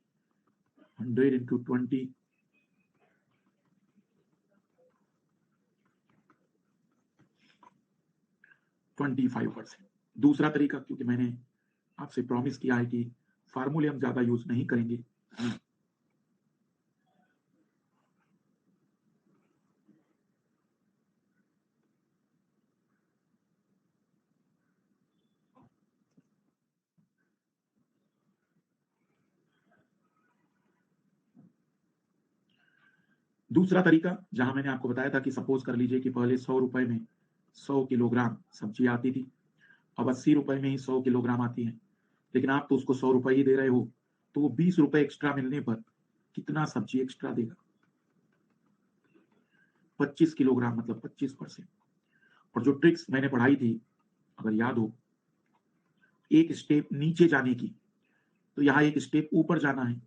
100 इंटू 20, 25%। दूसरा तरीका, क्योंकि मैंने आपसे प्रॉमिस किया है कि फार्मूले हम ज्यादा यूज नहीं करेंगे, दूसरा तरीका जहां मैंने आपको बताया था कि सपोज कर लीजिए कि पहले 100 रुपए में 100 किलोग्राम सब्जी आती थी, अब 80 रुपए में ही 100 किलोग्राम आती है, लेकिन आप तो उसको 100 रुपए ही दे रहे हो, तो वो 20 रुपए एक्स्ट्रा मिलने पर कितना सब्जी एक्स्ट्रा देगा? 25 किलोग्राम मतलब 25%। और जो ट्रिक्स मैंने पढ़ाई थी, अगर याद हो, एक स्टेप नीचे जाने की, तो यहां एक स्टेप ऊपर जाना है।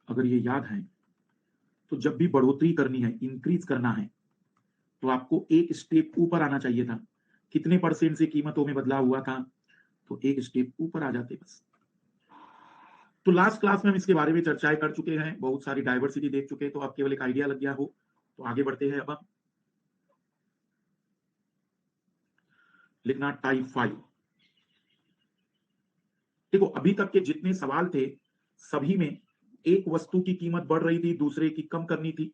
अगर ये याद है, तो जब भी बढ़ोतरी करनी है, इंक्रीज करना है, तो आपको एक स्टेप ऊपर आना चाहिए था। कितने परसेंट से कीमतों में बदलाव हुआ था? तो एक स्टेप ऊपर आ जाते बस। तो लास्ट क्लास में हम इसके बारे में चर्चाएं कर चुके हैं, बहुत सारी डाइवर्सिटी देख चुके हैं, तो अब केवल एक आइडिया लग गया हो। तो आगे बढ़ते हैं। अब हम लिखना टाइप 5। देखो, अभी तक के जितने सवाल थे, सभी में एक वस्तु की कीमत बढ़ रही थी, दूसरे की कम करनी थी,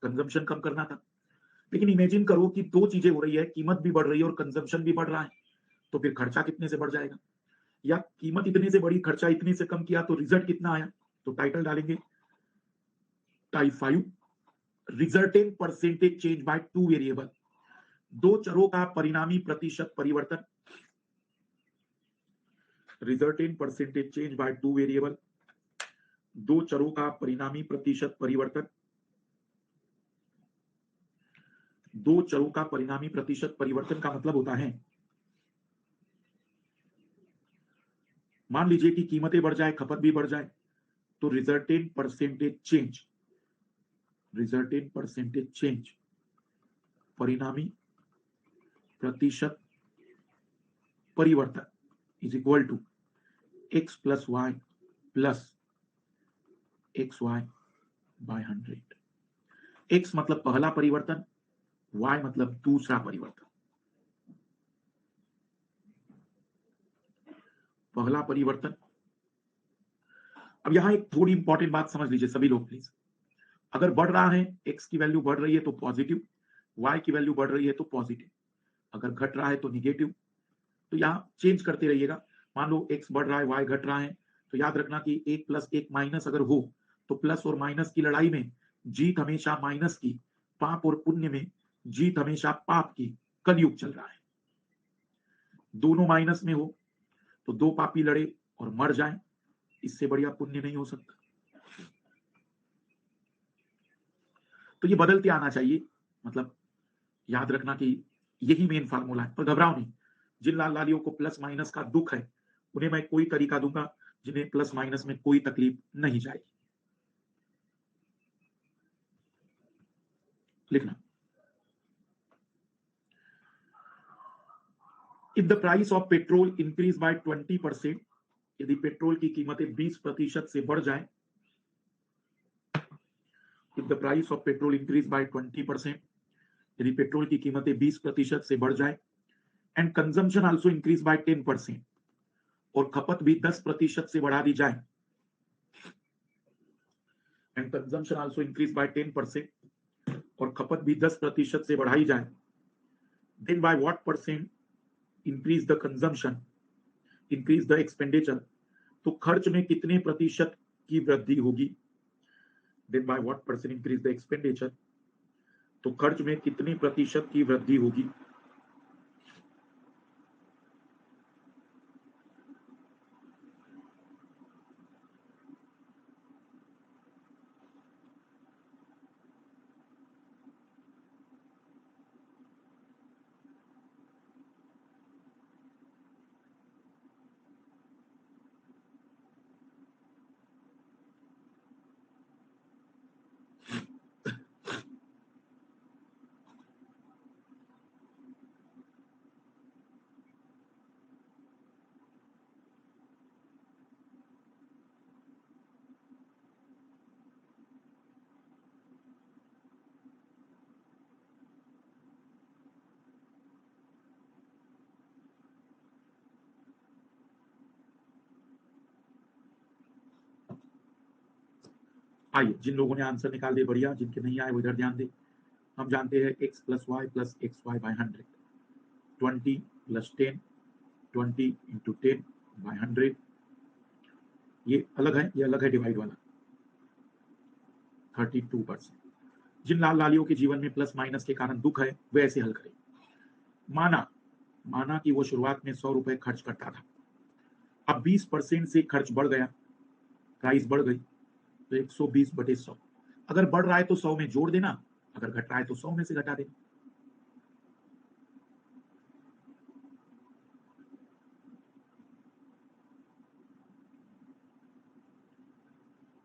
कंजम्पशन कम करना था। लेकिन इमेजिन करो कि दो चीजें हो रही है, कीमत भी बढ़ रही है और कंजम्पशन भी बढ़ रहा है, तो फिर खर्चा कितने से बढ़ जाएगा? या कीमत इतने से बढ़ी, खर्चा इतने से कम किया, तो रिजल्ट कितना आया? तो टाइटल डालेंगे type 5, resultant percentage change by two variable. दो चरों का परिणामी प्रतिशत परिवर्तन, resultant percentage change by two variable. दो चरों का परिणामी प्रतिशत परिवर्तन, दो चरों का परिणामी प्रतिशत परिवर्तन का मतलब होता है, मान लीजिए कि कीमतें बढ़ जाए, खपत भी बढ़ जाए, तो resultant percentage change, resultant percentage change परिणामी प्रतिशत परिवर्तन is equal to x plus y plus x y by 100। X मतलब पहला परिवर्तन, वाई मतलब दूसरा परिवर्तन। पहला परिवर्तन, अब यहां एक थोड़ी इंपॉर्टेंट बात समझ लीजिए सभी लोग प्लीज। अगर बढ़ रहा है, एक्स की वैल्यू बढ़ रही है तो पॉजिटिव, वाई की वैल्यू बढ़ रही है तो पॉजिटिव, अगर घट रहा है तो निगेटिव। तो यहां चेंज करते रहिएगा। मान लो एक्स बढ़ रहा है, वाई घट रहा है, तो याद रखना कि एक प्लस एक माइनस अगर हो, तो प्लस और माइनस की लड़ाई में जीत हमेशा माइनस की, पाप और पुण्य में जीत हमेशा पाप की। कलयुग चल रहा है, दोनों माइनस में हो तो दो पापी लड़े और मर जाए, इससे बढ़िया पुण्य नहीं हो सकता। तो ये बदलते आना चाहिए, मतलब याद रखना कि यही मेन फार्मूला है। पर घबराओ नहीं, जिन लाल लालियों को प्लस माइनस का दुख है, उन्हें मैं कोई तरीका दूंगा जिन्हें प्लस माइनस में कोई तकलीफ नहीं जाएगी। लिखना, if the price of petrol increase by 20%, यदि पेट्रोल की कीमतें 20% से बढ़ जाए, if the price of petrol increase by 20%, यदि पेट्रोल की कीमतें 20% से बढ़ जाए, and consumption also increase by 10%, और खपत भी 10% से बढ़ा दी जाए, and consumption also increase by 10%, और खपत भी 10% से बढ़ाई जाए, then by what percent increase the consumption, increase the expenditure, तो खर्च में कितने प्रतिशत की वृद्धि होगी? Then by what percent increase the expenditure, तो खर्च में कितने प्रतिशत की वृद्धि होगी? आइए, जिन लोगों ने आंसर निकाल दिए बढ़िया, जिनके नहीं आए वो इधर ध्यान दें। हम जानते हैं x + y + xy by 100, 20 + 10, 20 × 10 by 100। ये अलग है, ये अलग है डिवाइड वाला, 32%। जिन लाल लालियों के जीवन में प्लस माइनस के कारण दुख है, वे ऐसे हल करें। माना कि वो शुरुआत में 100 रुपए खर्च करता था, अब 20% से खर्च बढ़ गया, प्राइस बढ़ गई, तो 120/100। अगर बढ़ रहा है तो 100 में जोड़ देना, अगर घट रहा है तो 100 में से घटा देना।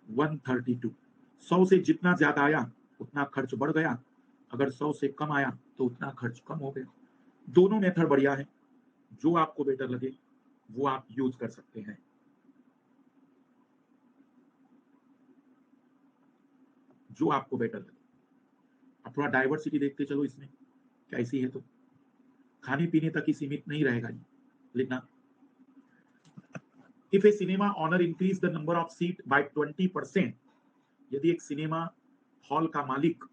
$132, 100 से जितना ज्यादा आया उतना खर्च बढ़ गया, अगर 100 से कम आया तो उतना खर्च कम हो गया। दोनों मेथड बढ़िया है, जो आपको बेटर लगे वो आप यूज कर सकते हैं। जो आपको बेटर लगे। अब थोड़ा डाइवर्सिटी देखते चलो इसमें कैसी है। तो खाने पीने तक ही सीमित नहीं रहेगा ये, लिखना। If a cinema owner increase the number of seat by 20%, यदि एक सिनेमा हॉल का मालिक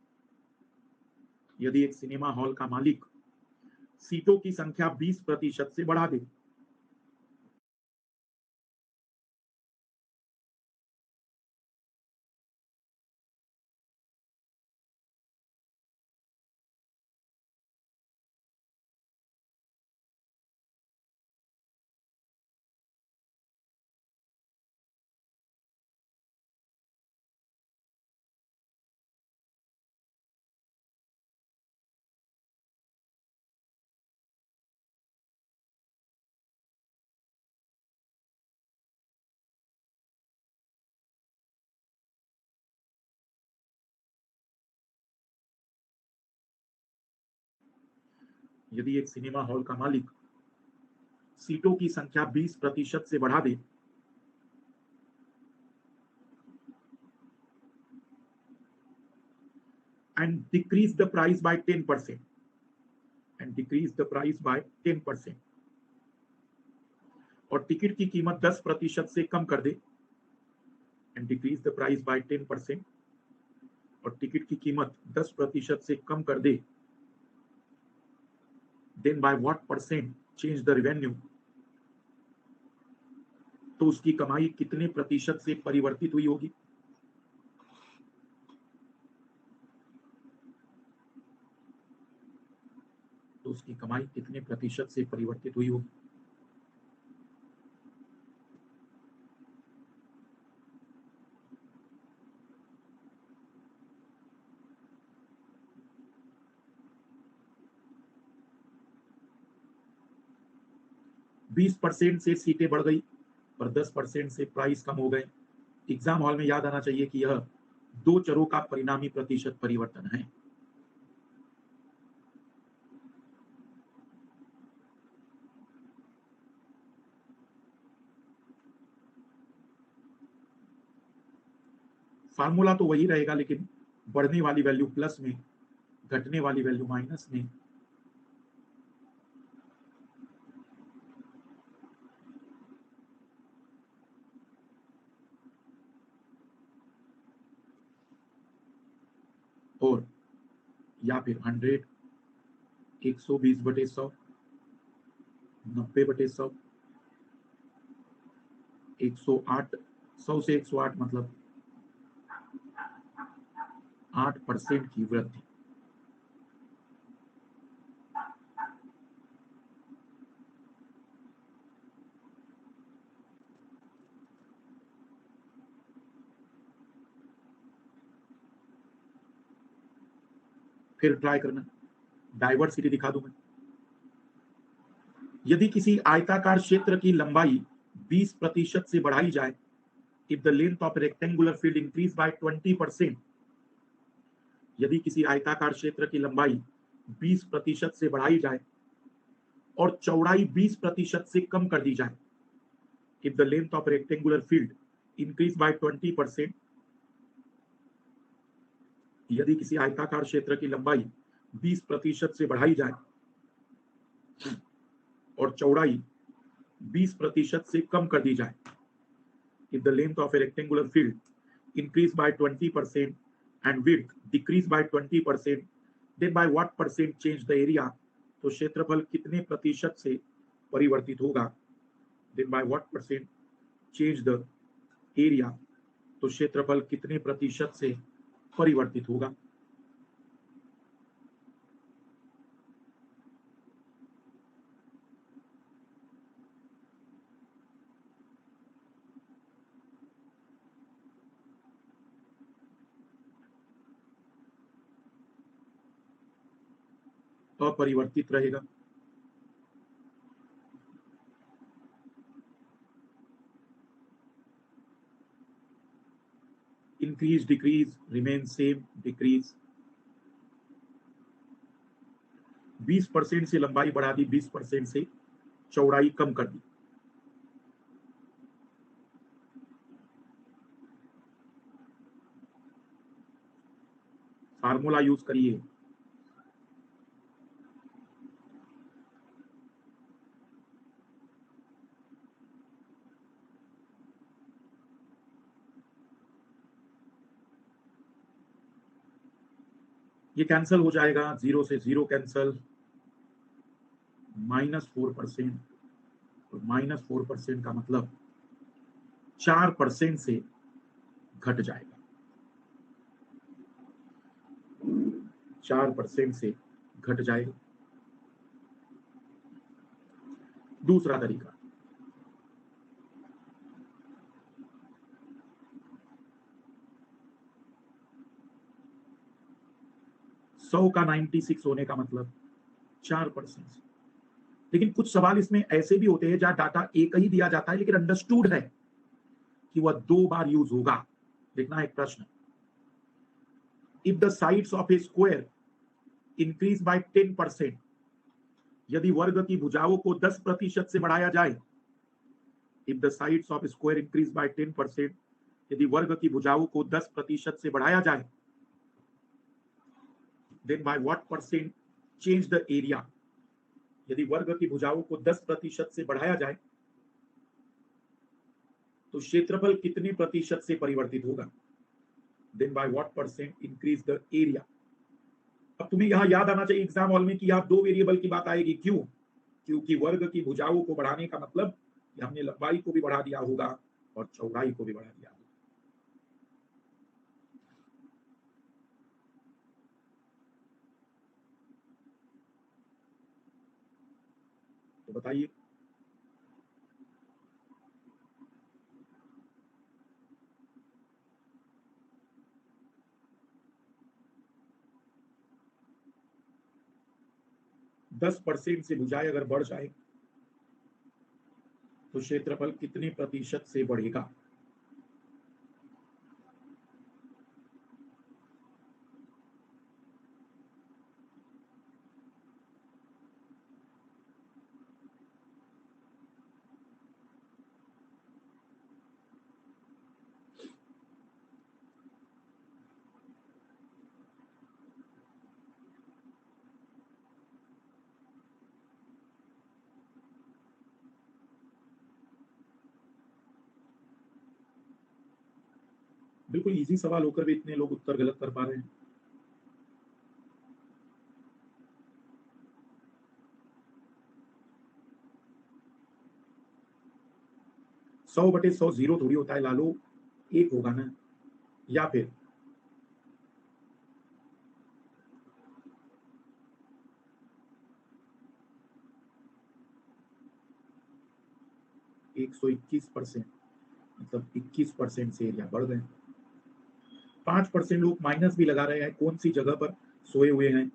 सीटों की संख्या 20% से बढ़ा दे, यदि एक सिनेमा हॉल का मालिक सीटों की संख्या 20% से बढ़ा दे, and decrease the price by 10%, और टिकट की कीमत 10% से कम कर दे, and decrease the price by 10%, और टिकट की कीमत 10% से कम कर दे, then by what percent change the revenue, तो उसकी कमाई कितने प्रतिशत से परिवर्तित हुई होगी। तो उसकी कमाई कितने प्रतिशत से परिवर्तित हुई होगी। बीस % से सीटें बढ़ गई और 10% से प्राइस कम हो गए। एग्जाम हॉल में याद आना चाहिए कि यह दो चरों का परिणामी प्रतिशत परिवर्तन है। फार्मूला तो वही रहेगा, लेकिन बढ़ने वाली वैल्यू प्लस में, घटने वाली वैल्यू माइनस में। और या फिर 100, 120/100, 90/100, 108, 100 से 108 मतलब 8% की वृद्धि। फिर ट्राई करना, डाइवर्सिटी दिखा दूं मैं। यदि किसी आयताकार क्षेत्र की लंबाई 20% से बढ़ाई जाए, if the length of a rectangular field increase by 20%, यदि किसी आयताकार क्षेत्र की लंबाई 20% से बढ़ाई जाए और चौड़ाई 20% से कम कर दी जाए, if the length of a rectangular field increase by 20%, यदि किसी आयताकार क्षेत्र की लंबाई 20% से बढ़ाई जाए और चौड़ाई 20% से कम कर दी जाए, if the length of a rectangular field increase by 20% and width decrease by 20%, then by what percent change the area? तो क्षेत्रफल कितने प्रतिशत से परिवर्तित होगा? Then by what percent change the area? तो क्षेत्रफल कितने प्रतिशत से परिवर्तित होगा? अपरिवर्तित रहेगा। Increase decrease remain same decrease. 20% से लंबाई बढ़ा दी, 20% से चौड़ाई कम कर दी। फार्मूला यूज करिए। ये कैंसल हो जाएगा, 0 से 0 कैंसल, -4%। तो -4% का मतलब 4% से घट जाएगा, 4% से घट जाएगा। दूसरा तरीका, सौ का 96 होने का मतलब 4%। लेकिन कुछ सवाल इसमें ऐसे भी होते हैं जहां डाटा एक ही दिया जाता है लेकिन अंडरस्टूड है कि वह 2 बार यूज होगा। देखना एक प्रश्न, if the sides of A square increase by 10%, यदि वर्ग की भुजाओं को 10% से बढ़ाया जाए, if the sides of square increase by 10%, यदि वर्ग की भुजाओं को 10% से बढ़ाया जाए, then by what percent change the area? यदि वर्ग की भुजाओं को 10% से बढ़ाया जाए तो क्षेत्रफल कितने प्रतिशत से परिवर्तित होगा? Then by what percent increase the area? अब तुम्हें यहां याद आना चाहिए एग्जाम हॉल में कि यहां 2 वेरिएबल की बात आएगी। क्यों? क्योंकि वर्ग की भुजाओं को बढ़ाने का मतलब कि हमने लंबाई को भी बढ़ा दिया होगा और चौड़ाई को भी बढ़ा दिया होगा। तो बताइए, दस % से भुजाएं अगर बढ़ जाए तो क्षेत्रफल कितने प्रतिशत से बढ़ेगा? बिल्कुल इजी सवाल होकर भी इतने लोग उत्तर गलत कर पा रहे हैं। सौ बटे 100 0 थोड़ी होता है लालू, 1 होगा ना। या फिर एक सौ 21%, मतलब 21% से एरिया बढ़ गए। 5% लोग माइनस भी लगा रहे हैं, कौन सी जगह पर सोए हुए हैं?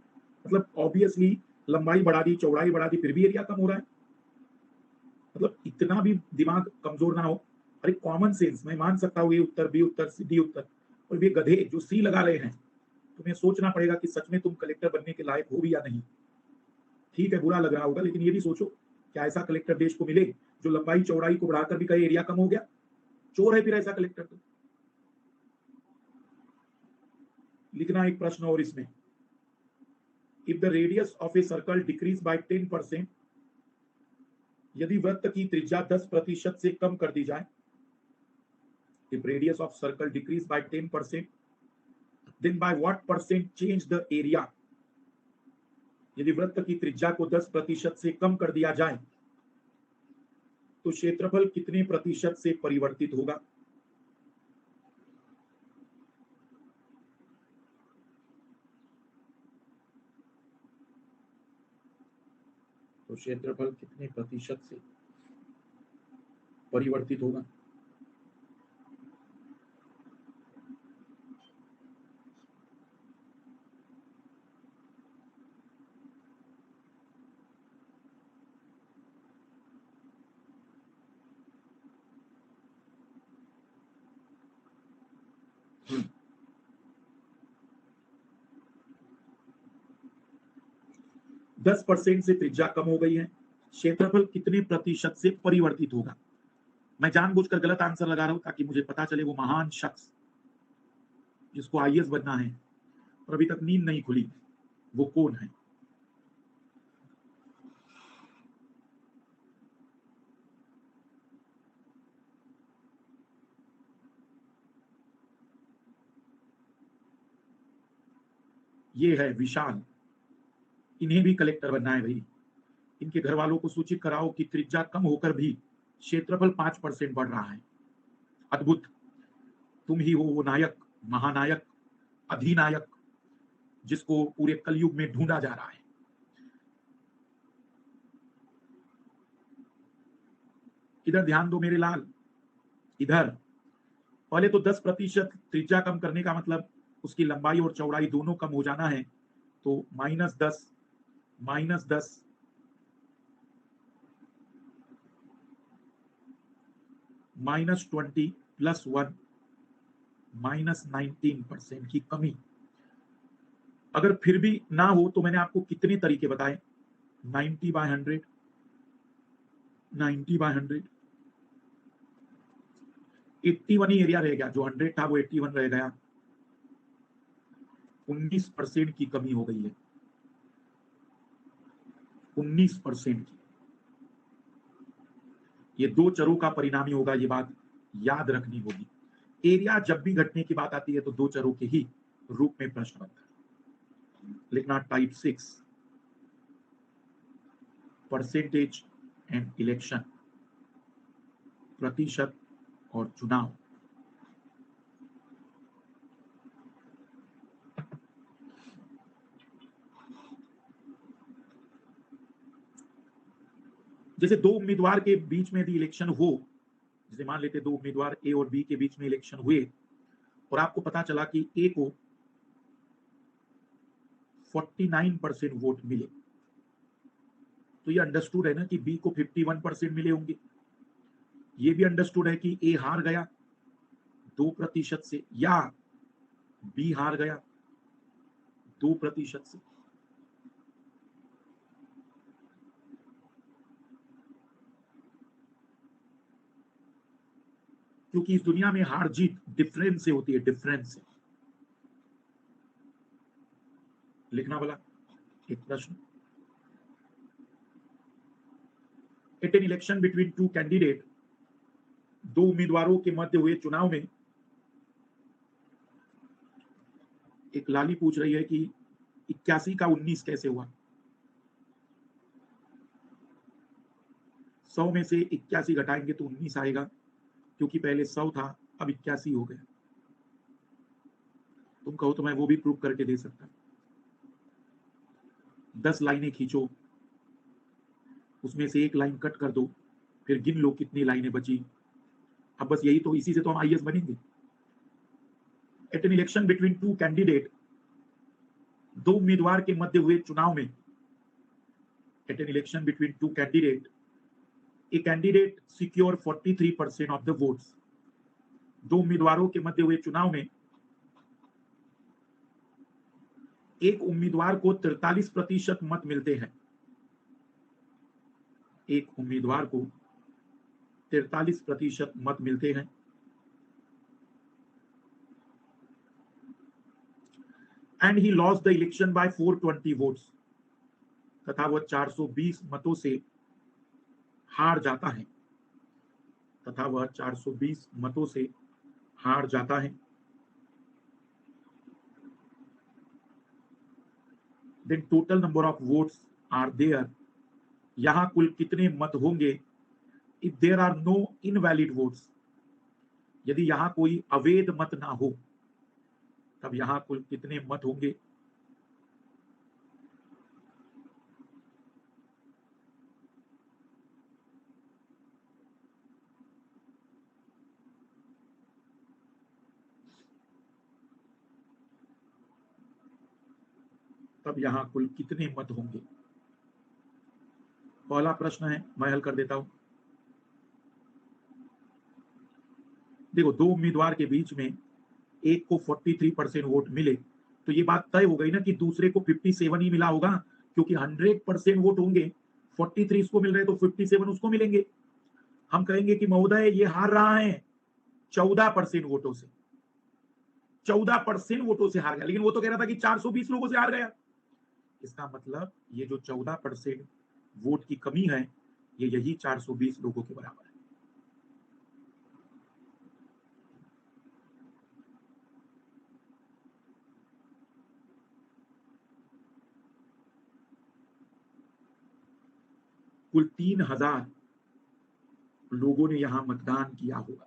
मतलब ऑब्वियसली लंबाई बढ़ा दी, चौड़ाई बढ़ा दी, फिर भी एरिया कम हो रहा है। मतलब इतना भी दिमाग कमजोर ना हो। अरे कॉमन सेंस, मैं मान सकता हूँ ए उत्तर, बी उत्तर, डी उत्तर, और ये गधे जो सी लगा रहे हैं, तुम्हें सोचना पड़ेगा कि सच में तुम कलेक्टर बनने के लायक हो भी या नहीं। ठीक है, बुरा लग रहा होगा, लेकिन ये भी सोचो, क्या ऐसा कलेक्टर देश को मिले जो लंबाई चौड़ाई को बढ़ाकर भी कहे एरिया कम हो गया? चोर है फिर ऐसा कलेक्टर तो। लिखना एक प्रश्न और इसमें, if the radius of a circle decrease by 10%, यदि वृत्त की त्रिज्या 10% से कम कर दी जाए, If radius of circle decrease by 10%, then by what percent change the area? यदि वृत्त की त्रिज्या को 10% से कम कर दिया जाए तो क्षेत्रफल कितने प्रतिशत से परिवर्तित होगा? तो क्षेत्रफल कितने प्रतिशत से परिवर्तित होगा? दस परसेंट से त्रिज्या कम हो गई है, क्षेत्रफल कितने प्रतिशत से परिवर्तित होगा? मैं जानबूझकर गलत आंसर लगा रहा हूं ताकि मुझे पता चले वो महान शख्स जिसको आईएएस बनना है और अभी तक नींद नहीं खुली वो कौन है। ये है विशाल, इन्हें भी कलेक्टर बनना है भाई। इनके घर वालों को सूचित कराओ कि त्रिज्या कम होकर भी क्षेत्रफल 5% बढ़ रहा है। अद्भुत, तुम ही हो वो नायक, महानायक, अधिनायक जिसको पूरे कलयुग में ढूंढा जा रहा है। इधर ध्यान दो मेरे लाल, इधर पहले तो 10% त्रिज्या कम करने का मतलब उसकी लंबाई और चौड़ाई दोनों कम हो जाना है। तो -10 -10 -20 +1 -19% की कमी। अगर फिर भी ना हो तो मैंने आपको कितने तरीके बताए? 90/100, 90/100, 81 ही एरिया रह गया, जो 100 था वो 81 रह गया। 19% की कमी हो गई है, 19% की। ये दो चरों का परिणामी होगा, ये बात याद रखनी होगी। एरिया जब भी घटने की बात आती है तो दो चरों के ही रूप में प्रश्न बनता है। लिखना टाइप 6, परसेंटेज एंड इलेक्शन, प्रतिशत और चुनाव। जैसे दो उम्मीदवार के बीच में यदि इलेक्शन हो, जैसे मान लेते दो उम्मीदवार ए और बी के बीच में इलेक्शन हुए और आपको पता चला कि ए को 49% वोट मिले, तो ये अंडरस्टूड है ना कि बी को 51% मिले होंगे। ये भी अंडरस्टूड है कि ए हार गया 2% से या बी हार गया 2% से। क्योंकि इस दुनिया में हार जीत डिफरेंस से होती है, डिफरेंस से। लिखना वाला एक प्रश्न, at an election between two candidate, दो उम्मीदवारों के मध्य हुए चुनाव में एक लाली पूछ रही है कि 81 का 19 कैसे हुआ? 100 में से 81 घटाएंगे तो 19 आएगा, क्योंकि पहले 100 था, अब 81 हो गया। तुम कहो तो मैं वो भी प्रूव करके दे सकता। 10 लाइनें खींचो, उसमें से एक लाइन कट कर दो, फिर गिन लो कितनी लाइनें बची। अब बस यही तो, इसी से तो हम आईएएस बनेंगे। At an election between two candidate, दो उम्मीदवार के मध्य हुए चुनाव में, at an election between two candidate, a candidate secure 43% of the votes. दो उम्मीदवारों के मध्य हुए चुनाव में एक उम्मीदवार को 43% मत मिलते हैं। एक उम्मीदवार को 43% मत मिलते हैं। And he lost the election by 420 votes, तथा वह 420 मतों से हार जाता है, तथा वह 420 मतों से हार जाता है। Then total number of votes are there, यहां कुल कितने मत होंगे if there are no invalid votes, यदि यहां कोई अवैध मत ना हो तब यहां कुल कितने मत होंगे। तब यहां कुल कितने मत होंगे। पहला प्रश्न है, मैं हल कर देता हूं। देखो, दो उम्मीदवार के बीच में एक को 43% वोट मिले तो ये बात तय हो गई ना कि दूसरे को 57 ही मिला होगा, क्योंकि 100% वोट होंगे, 43 इसको मिल रहे तो 57 उसको मिलेंगे। हम कहेंगे कि महोदय ये हार रहा है 14% वोटों से, 14% वोटों से हार गया, लेकिन वो तो कह रहा था कि 420 लोगों से हार गया। इसका मतलब ये जो 14% वोट की कमी है ये यही 420 लोगों के बराबर है। कुल 3000 लोगों ने यहां मतदान किया होगा।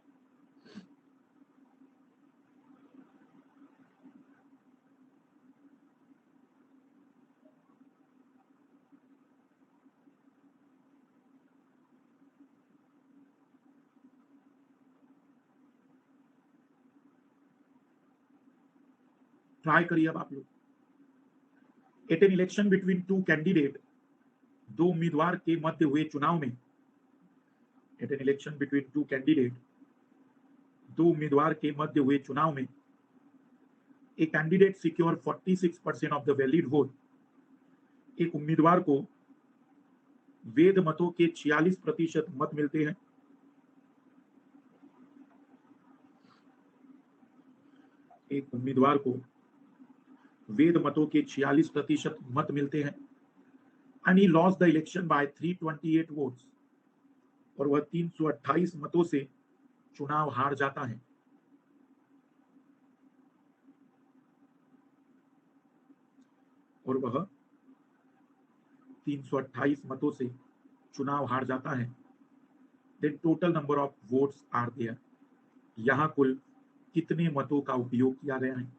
ट्राई करिए अब आप लोग। At an election between two candidate, दो उम्मीदवार के मध्य हुए चुनाव में, at an election between two candidate, दो उम्मीदवार के मध्य हुए चुनाव में एक candidate secure 46% of the valid vote, एक उम्मीदवार को वैध मतों के 46% मत मिलते हैं। एक उम्मीदवार को वैध मतों के 46% मत मिलते हैं and he lost the election by 328 votes, और वह 328 मतों से चुनाव हार जाता है। और वह 328 मतों से चुनाव हार जाता है। Then total number of votes are there, यहां कुल कितने मतों का उपयोग किया गया है।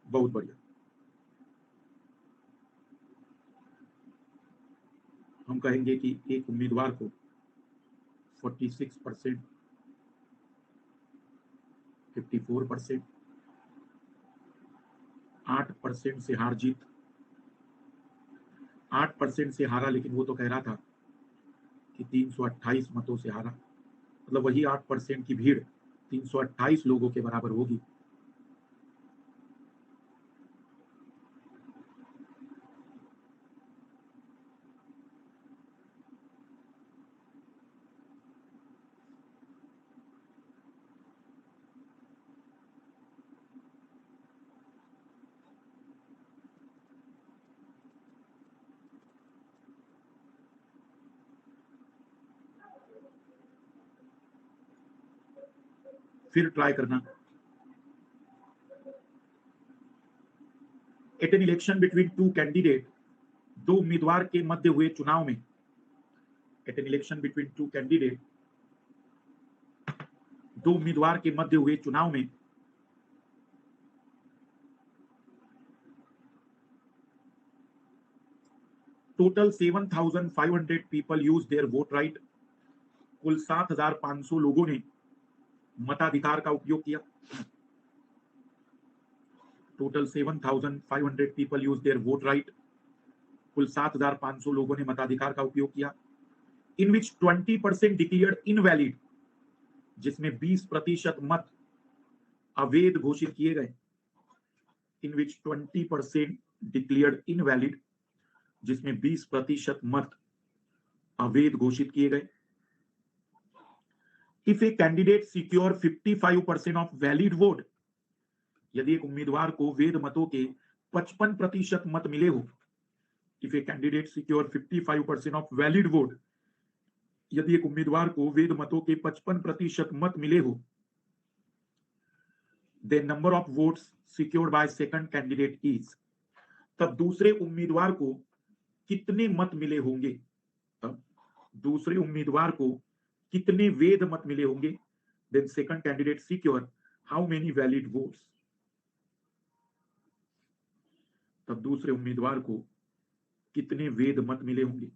बहुत बढ़िया। हम कहेंगे कि एक उम्मीदवार को 46%, 54%, 8% से हार जीत, 8% से हारा, लेकिन वो तो कह रहा था कि 328 मतों से हारा, मतलब वही 8% की भीड़ 328 लोगों के बराबर होगी। फिर ट्राई करना। At an election between two candidate, दो उम्मीदवार के मध्य हुए चुनाव में, at an election between two candidate, दो उम्मीदवार के मध्य हुए चुनाव में total 7,500 people use their vote right, कुल 7,500 लोगों ने मताधिकार का उपयोग किया। Total 7,500 people use their vote right, कुल 7,500 लोगों ने मताधिकार का उपयोग किया। इन विच 20% डिक्लेयर्ड इनवैलिड, जिसमें 20% मत अवैध घोषित किए गए। इन विच 20% डिक्लेयर्ड इनवैलिड, जिसमें 20% मत अवैध घोषित किए गए। If A candidate secure 55% of valid vote, यदि एक उम्मीदवार को वैध मतों के 55% मत मिले हो, if A candidate secure 55% of valid vote, यदि एक उम्मीदवार को वैध मतों के 55% मत मिले हो, then number of votes secured by second candidate is, तब दूसरे उम्मीदवार को कितने मत मिले होंगे, तब दूसरे उम्मीदवार को कितने वैध मत मिले होंगे, then second candidate secure how many valid votes, तब दूसरे उम्मीदवार को कितने वैध मत मिले होंगे।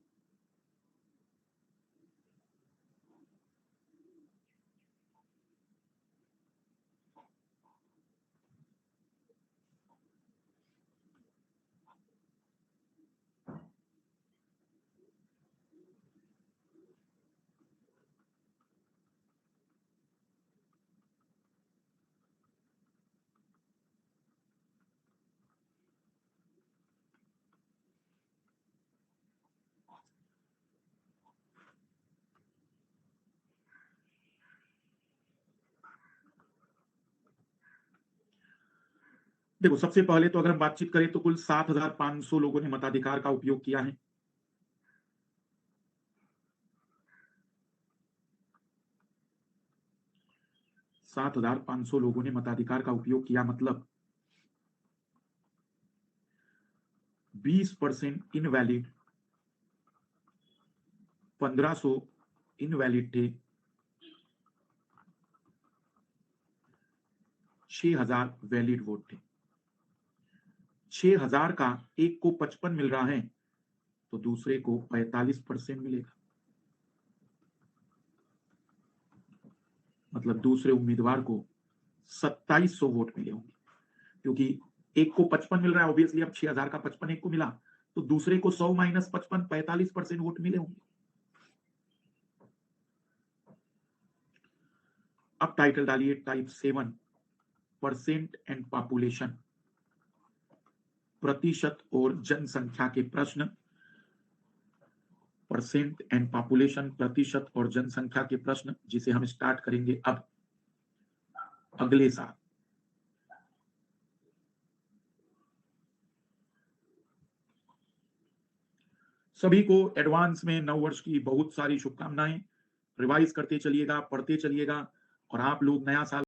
देखो, सबसे पहले तो अगर हम बातचीत करें तो कुल 7,500 लोगों ने मताधिकार का उपयोग किया है। सात हजार पांच सौ लोगों ने मताधिकार का उपयोग किया, मतलब 20% इनवैलिड, 1500 इनवैलिड थे, 6,000 वैलिड वोट थे। 6,000 का एक को 55 मिल रहा है तो दूसरे को 45% मिलेगा, मतलब दूसरे उम्मीदवार को 2700 वोट मिले होंगे, क्योंकि एक को 55 मिल रहा है, ऑब्वियसली अब 6,000 का 55 एक को मिला तो दूसरे को 100 माइनस 55 45% वोट मिले होंगे। अब टाइटल डालिए टाइप 7 परसेंट एंड पॉपुलेशन, प्रतिशत और जनसंख्या के प्रश्न। परसेंट एंड पॉपुलेशन, प्रतिशत और जनसंख्या के प्रश्न, जिसे हम स्टार्ट करेंगे अब अगले साल। सभी को एडवांस में नव वर्ष की बहुत सारी शुभकामनाएं। रिवाइज करते चलिएगा, पढ़ते चलिएगा और आप लोग नया साल